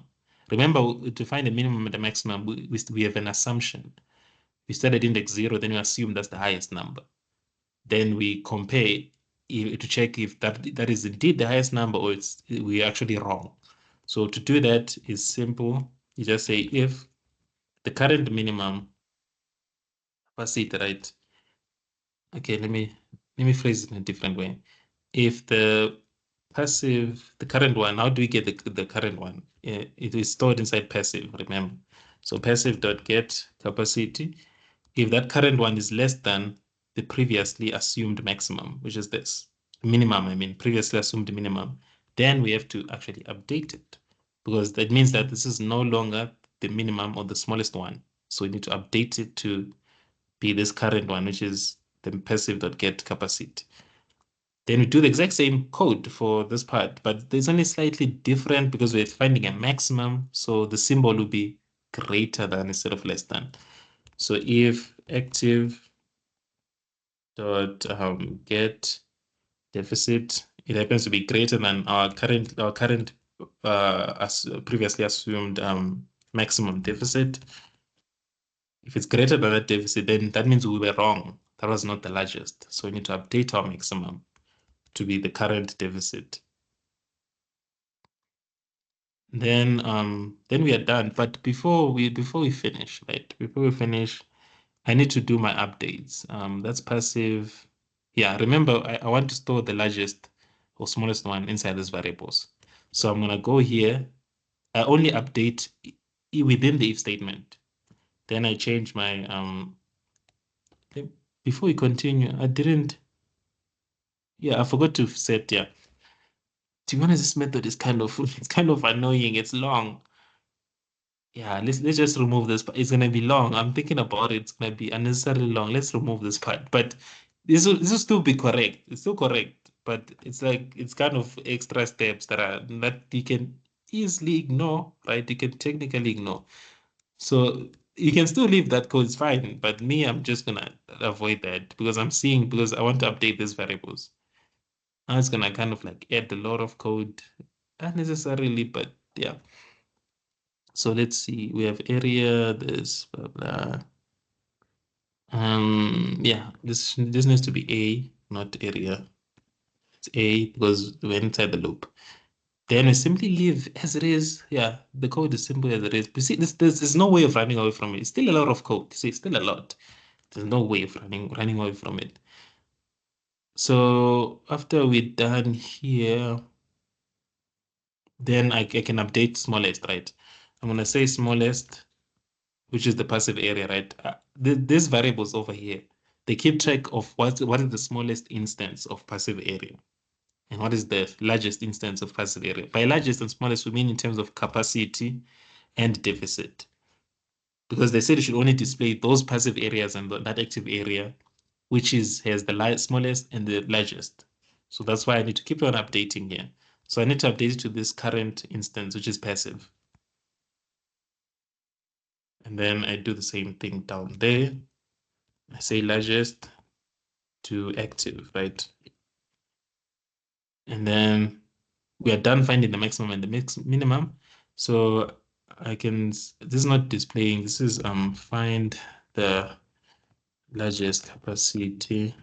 Remember, to find the minimum and the maximum, we have an assumption. We start at index 0, then we assume that's the highest number. Then we compare to check if that is indeed the highest number or we're actually wrong. So to do that is simple. You just say if the current minimum capacity, right? Okay, let me phrase it in a different way. If the current one, how do we get the current one? It is stored inside passive, remember. So passive dot get capacity. If that current one is less than the previously assumed maximum, which is this minimum, I mean, previously assumed minimum, then we have to actually update it because that means that this is no longer the minimum or the smallest one. So we need to update it to be this current one, which is the passive.get capacity. Then we do the exact same code for this part, but there's only slightly different because we're finding a maximum. So the symbol will be greater than instead of less than. So if active dot get deficit. It happens to be greater than our current as previously assumed maximum deficit. If it's greater than that deficit, then that means we were wrong. That was not the largest. So we need to update our maximum to be the current deficit. Then we are done. But before we finish, right? Before we finish, I need to do my updates. That's passive. Yeah, remember I want to store the largest or smallest one inside these variables. So I'm gonna go here. I only update within the if statement. Then I change my before we continue, I didn't, yeah, I forgot to set, yeah. To be honest, this method is kind of it's kind of annoying. It's long. Yeah, let's just remove this part. It's gonna be long. I'm thinking about it. It's gonna be unnecessarily long. Let's remove this part. But this will still be correct. It's still correct. But it's like it's kind of extra steps that you can easily ignore, right? You can technically ignore. So you can still leave that code, it's fine. But me, I'm just gonna avoid that because I want to update these variables. Now it's gonna kind of like add a lot of code unnecessarily, but yeah. So let's see. We have area, this blah blah. Yeah, this needs to be A, not area. It's A because we're inside the loop. Then we simply leave as it is. Yeah, the code is simple as it is. But see, there's no way of running away from it. It's still a lot of code. See, it's still a lot. There's no way of running away from it. So after we're done here, then I can update smallest, right? I'm gonna say smallest, which is the passive area, right? These variables over here, they keep track of what is the smallest instance of passive area and what is the largest instance of passive area. By largest and smallest, we mean in terms of capacity and deficit, because they said it should only display those passive areas and that active area, which has the smallest and the largest. So that's why I need to keep on updating here. So I need to update it to this current instance, which is passive. And then I do the same thing down there. I say largest to active, right? And then we are done finding the maximum and the minimum. So this is not displaying, this is find the largest capacity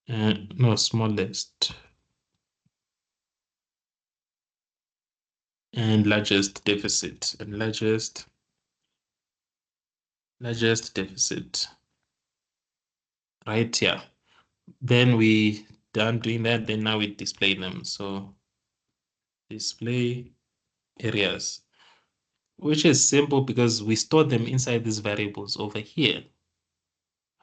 and no, smallest and largest deficit and largest deficit right here. Then we done doing that, then now we display them. So display areas, which is simple because we store them inside these variables over here.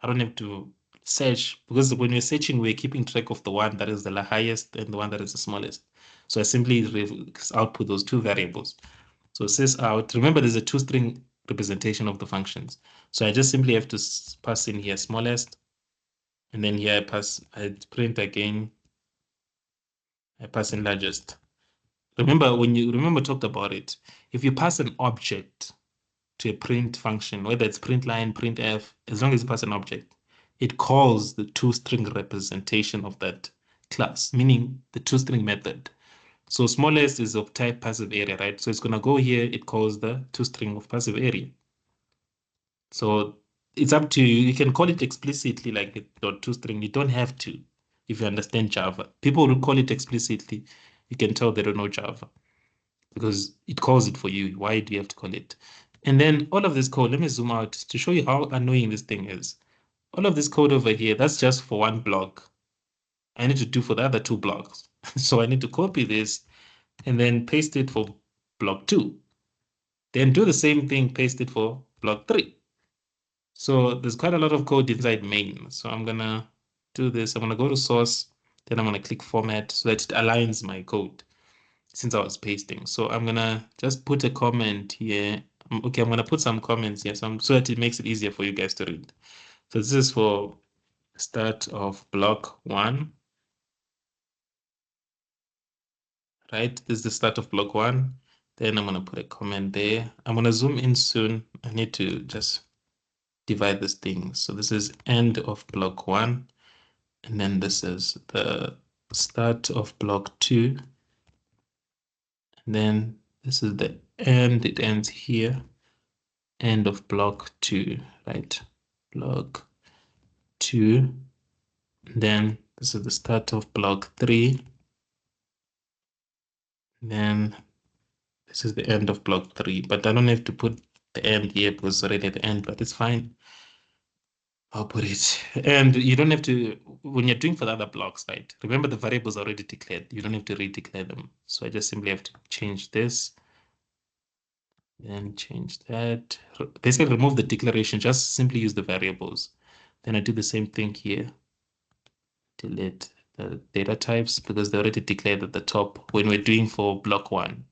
I don't have to search because when we're searching, we're keeping track of the one that is the highest and the one that is the smallest. So I simply output those two variables. So it says out, remember there's a two-string representation of the functions. So I just simply have to pass in here smallest, and then here I print again, I pass in largest. Remember when talked about it, if you pass an object to a print function, whether it's print line, printf, as long as you pass an object, it calls the two-string representation of that class, meaning the two-string method. So smallest is of type passive area, right? So it's gonna go here, it calls the two-string of passive area. So it's up to you. You can call it explicitly like the dot two-string. You don't have to if you understand Java. People will call it explicitly. You can tell they don't know Java because it calls it for you. Why do you have to call it? And then all of this code, let me zoom out to show you how annoying this thing is. All of this code over here, that's just for one block. I need to do for the other two blocks. So I need to copy this and then paste it for block 2. Then do the same thing, paste it for block 3. So there's quite a lot of code inside main. So I'm gonna do this. I'm gonna go to source, then I'm gonna click format so that it aligns my code since I was pasting. So I'm gonna just put a comment here. Okay, I'm gonna put some comments here so that it makes it easier for you guys to read. So this is for start of block 1, right? This is the start of block 1. Then I'm gonna put a comment there. I'm gonna zoom in soon. I need to just divide this thing. So this is end of block 1, and then this is the start of block 2, and then this is the end. It ends here, end of block 2, right? Block 2. Then this is the start of block 3. Then this is the end of block 3, but I don't have to put the end here because it's already at the end, but it's fine. I'll put it. And you don't have to, when you're doing for the other blocks, right? Remember the variables are already declared. You don't have to redeclare them. So I just simply have to change this, then change that. Basically remove the declaration, just simply use the variables. Then I do the same thing here. Delete the data types because they're already declared at the top when we're doing for block 1.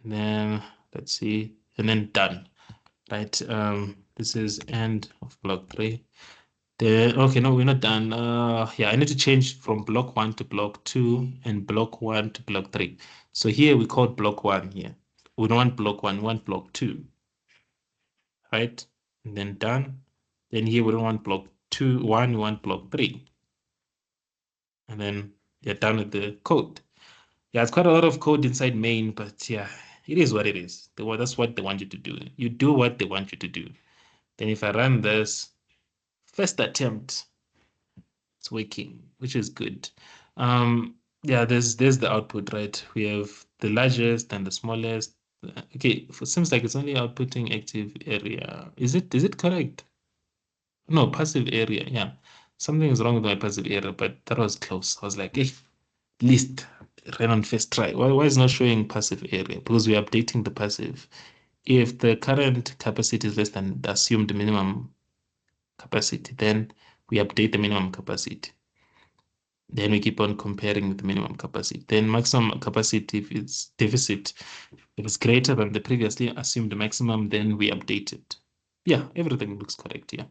And then let's see, and then done, right? This is end of block 3. Okay, no, we're not done. Yeah, I need to change from block 1 to block 2 and block 1 to block 3. So here we call block 1 here. We don't want block 1, we want block 2, right? And then done. Then here we don't want block 2, 1, we want block 3. And then you're done with the code. Yeah, it's quite a lot of code inside main, but yeah, it is what it is. That's what they want you to do. You do what they want you to do. Then if I run this, first attempt, it's working, which is good. Yeah, there's the output, right? We have the largest and the smallest. Okay, it seems like it's only outputting active area. Is it correct? No, passive area. Yeah, something is wrong with my passive area, but that was close. I was like, hey, at least ran on first try. Why is not showing passive area? Because we're updating the passive. If the current capacity is less than the assumed minimum capacity, then we update the minimum capacity. Then we keep on comparing with the minimum capacity. Then maximum capacity, if it's deficit, if it's greater than the previously assumed maximum, then we update it. Yeah, everything looks correct here.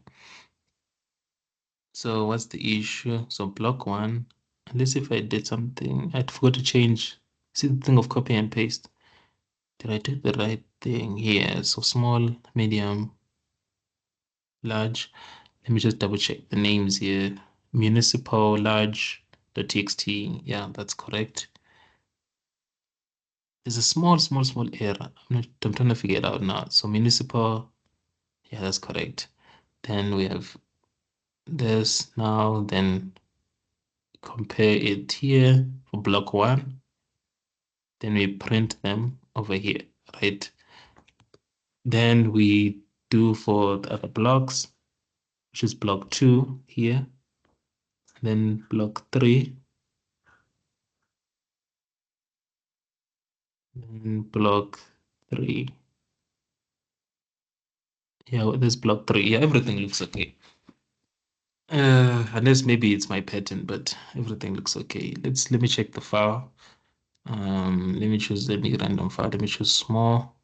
So what's the issue? So block 1, unless if I did something, I forgot to change. See the thing of copy and paste. Did I do the right thing here? So small, medium, large. Let me just double check the names here. Municipal, large, the txt. Yeah, that's correct. There's a small error. I'm trying to figure it out now. So municipal, yeah, that's correct. Then we have this now, then compare it here for block 1. Then we print them over here, right? Then we do for the other blocks, which is block 2 here. Then block 3. Then block 3. Yeah, this block 3. Yeah, everything looks okay. Unless maybe it's my pattern, but everything looks okay. Let me check the file. Let me choose any random file. Let me choose small.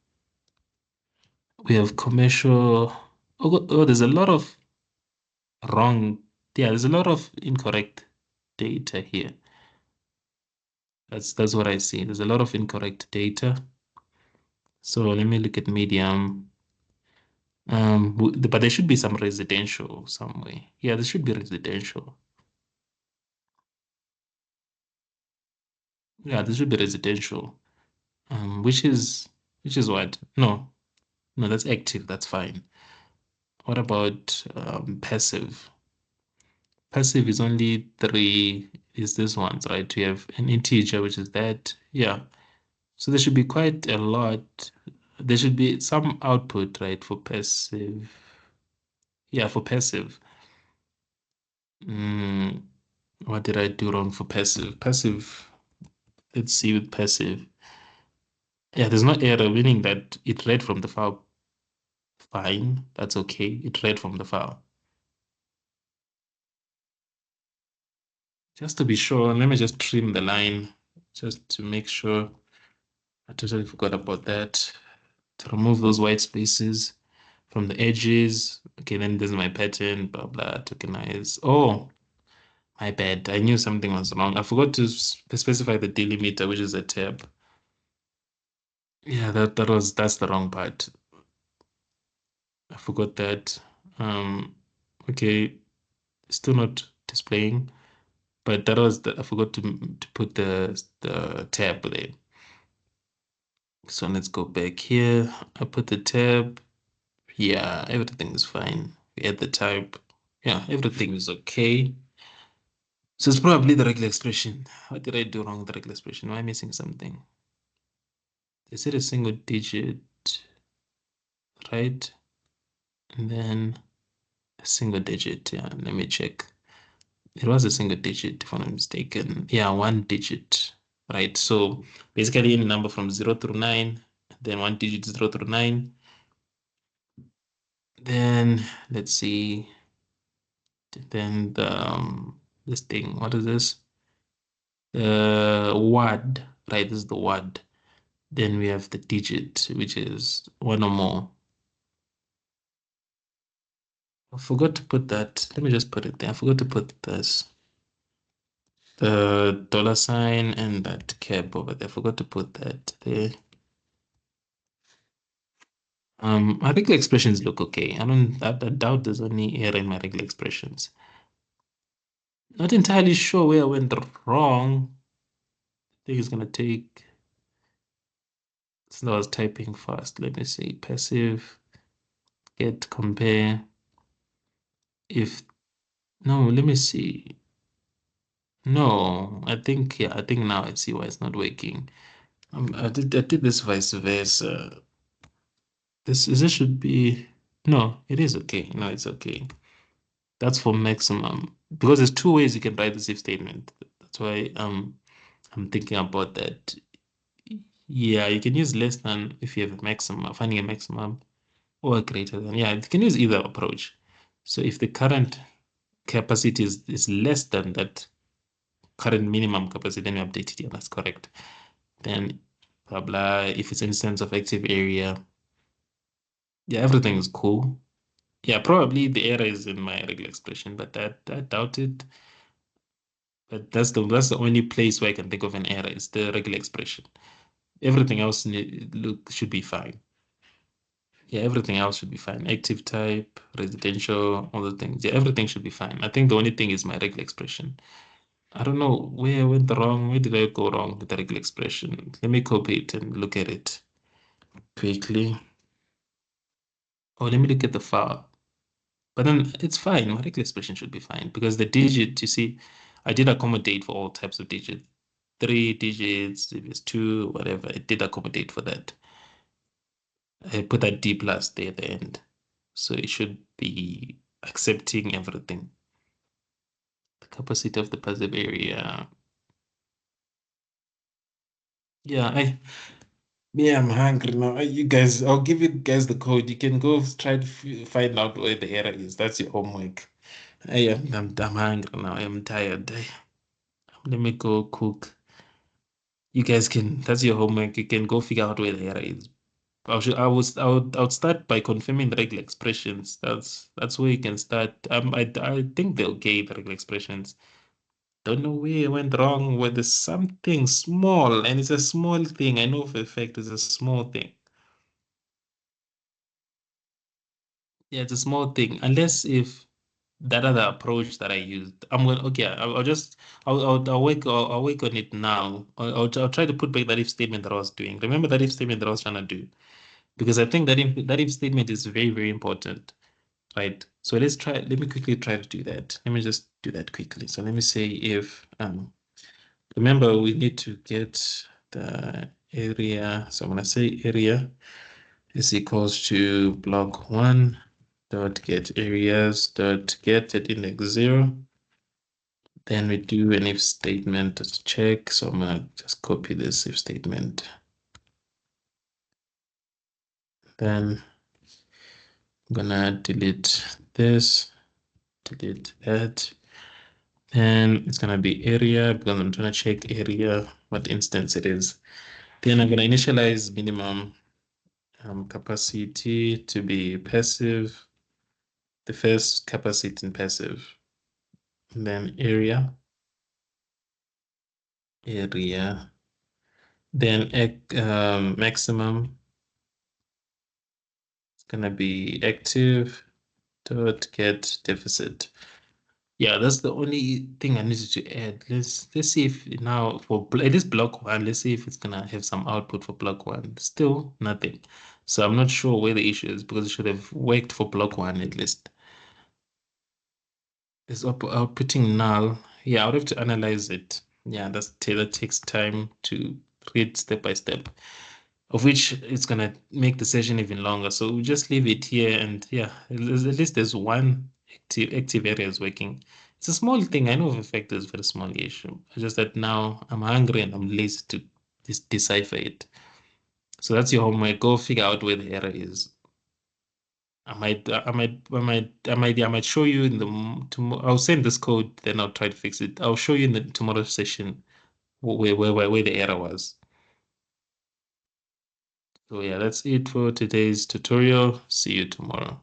We have commercial. Oh, there's a lot of wrong. Yeah, there's a lot of incorrect data here. That's what I see. There's a lot of incorrect data. So let me look at medium. But there should be some residential somewhere. Yeah, there should be residential. Yeah, there should be residential. Which is what? No, no, that's active. That's fine. What about passive? Passive is only 3, is this one, right? We have an integer, which is that. Yeah. So there should be quite a lot. There should be some output, right, for passive. Yeah, for passive. Mm, what did I do wrong for passive? Passive, let's see with passive. Yeah, there's no error, meaning that it read from the file. Fine, that's okay. It read from the file. Just to be sure, let me just trim the line just to make sure. I totally forgot about that. To remove those white spaces from the edges. Okay, then there's my pattern, blah, blah, tokenize. Oh, my bad. I knew something was wrong. I forgot to specify the delimiter, which is a tab. Yeah, that's the wrong part. I forgot that. Okay, still not displaying, but that was I forgot to put the tab there. So let's go back here. I put the tab. Yeah, everything is fine. We add the type. Yeah, everything is okay. So it's probably the regular expression. What did I do wrong with the regular expression? Am I missing something? Is it a single digit, right? And then a single digit. Yeah, let me check. It was a single digit, if I'm not mistaken. Yeah, one digit, right? So basically any number from 0 through 9, then one digit 0 through 9. Then let's see. Then this thing, what is this? Word, right? This is the word. Then we have the digit, which is one or more. I forgot to put that. Let me just put it there. I forgot to put this. The dollar sign and that cap over there. I forgot to put that there. My regular expressions look okay. I doubt there's any error in my regular expressions. Not entirely sure where I went wrong. I think it's gonna take, since I was typing fast. Let me see. Passive, get, compare. If, no, let me see. No, I think, yeah, I think now I see why it's not working. I did this vice versa. This should be, no, it is okay. No, it's okay. That's for maximum because there's two ways you can write this if statement. That's why I'm thinking about that. Yeah, you can use less than if you have a maximum, finding a maximum or greater than. Yeah, you can use either approach. So if the current capacity is less than that current minimum capacity, then you update it. Yeah, that's correct. Then blah blah. If it's instance of active area, yeah, everything is cool. Yeah, probably the error is in my regular expression, but I doubt it. But that's the only place where I can think of an error is the regular expression. Everything else should be fine. Yeah, everything else should be fine. Active type, residential, all the things. Yeah, everything should be fine. I think the only thing is my regular expression. I don't know where I went wrong. Where did I go wrong with the regular expression? Let me copy it and look at it quickly. Oh, let me look at the file. But then it's fine. My regular expression should be fine because the digit, you see, I did accommodate for all types of digits. 3 digits, if it's two, whatever, it did accommodate for that. I put that D plus there at the end. So it should be accepting everything. The capacity of the passive area. Yeah, I'm hungry now. You guys, I'll give you guys the code. You can go try to find out where the error is. That's your homework. I'm hungry now. I'm tired. Let me go cook. You guys can, that's your homework. You can go figure out where the error is. I would start by confirming the regular expressions. That's where you can start. I think they're okay, the regular expressions. Don't know where I went wrong, where there's something small, and it's a small thing. I know for a fact it's a small thing. Yeah, it's a small thing. Unless if that other approach that I used, I'm going, okay, I'll just, I'll work on it now. I'll try to put back that if statement that I was doing. Remember that if statement that I was trying to do? Because I think that if statement is very, very important, right? So let me quickly try to do that. Let me just do that quickly. So let me say if, remember we need to get the area. So I'm going to say area is equals to block one dot get areas dot get at index 0. Then we do an if statement to check. So I'm gonna just copy this if statement. Then I'm gonna delete this, delete that. And it's gonna be area because I'm trying to check area, what instance it is. Then I'm gonna initialize minimum capacity to be passive, the first capacity in passive. And then area, then maximum gonna be active dot get deficit. Yeah, that's the only thing I needed to add. Let's see if now for at least block one, let's see if it's gonna have some output for block one. Still nothing. So I'm not sure where the issue is because it should have worked for block one at least. It's outputting null. Yeah, I would have to analyze it. Yeah, that takes time to read step by step, of which it's gonna make the session even longer. So we'll just leave it here, and yeah, at least there's one active area is working. It's a small thing. I know of effect is very small issue. It's just that now I'm hungry and I'm lazy to decipher it. So that's your homework. Go figure out where the error is. I might show you in the tomorrow. I'll send this code, then I'll try to fix it. I'll show you in the tomorrow session where the error was. So yeah, that's it for today's tutorial. See you tomorrow.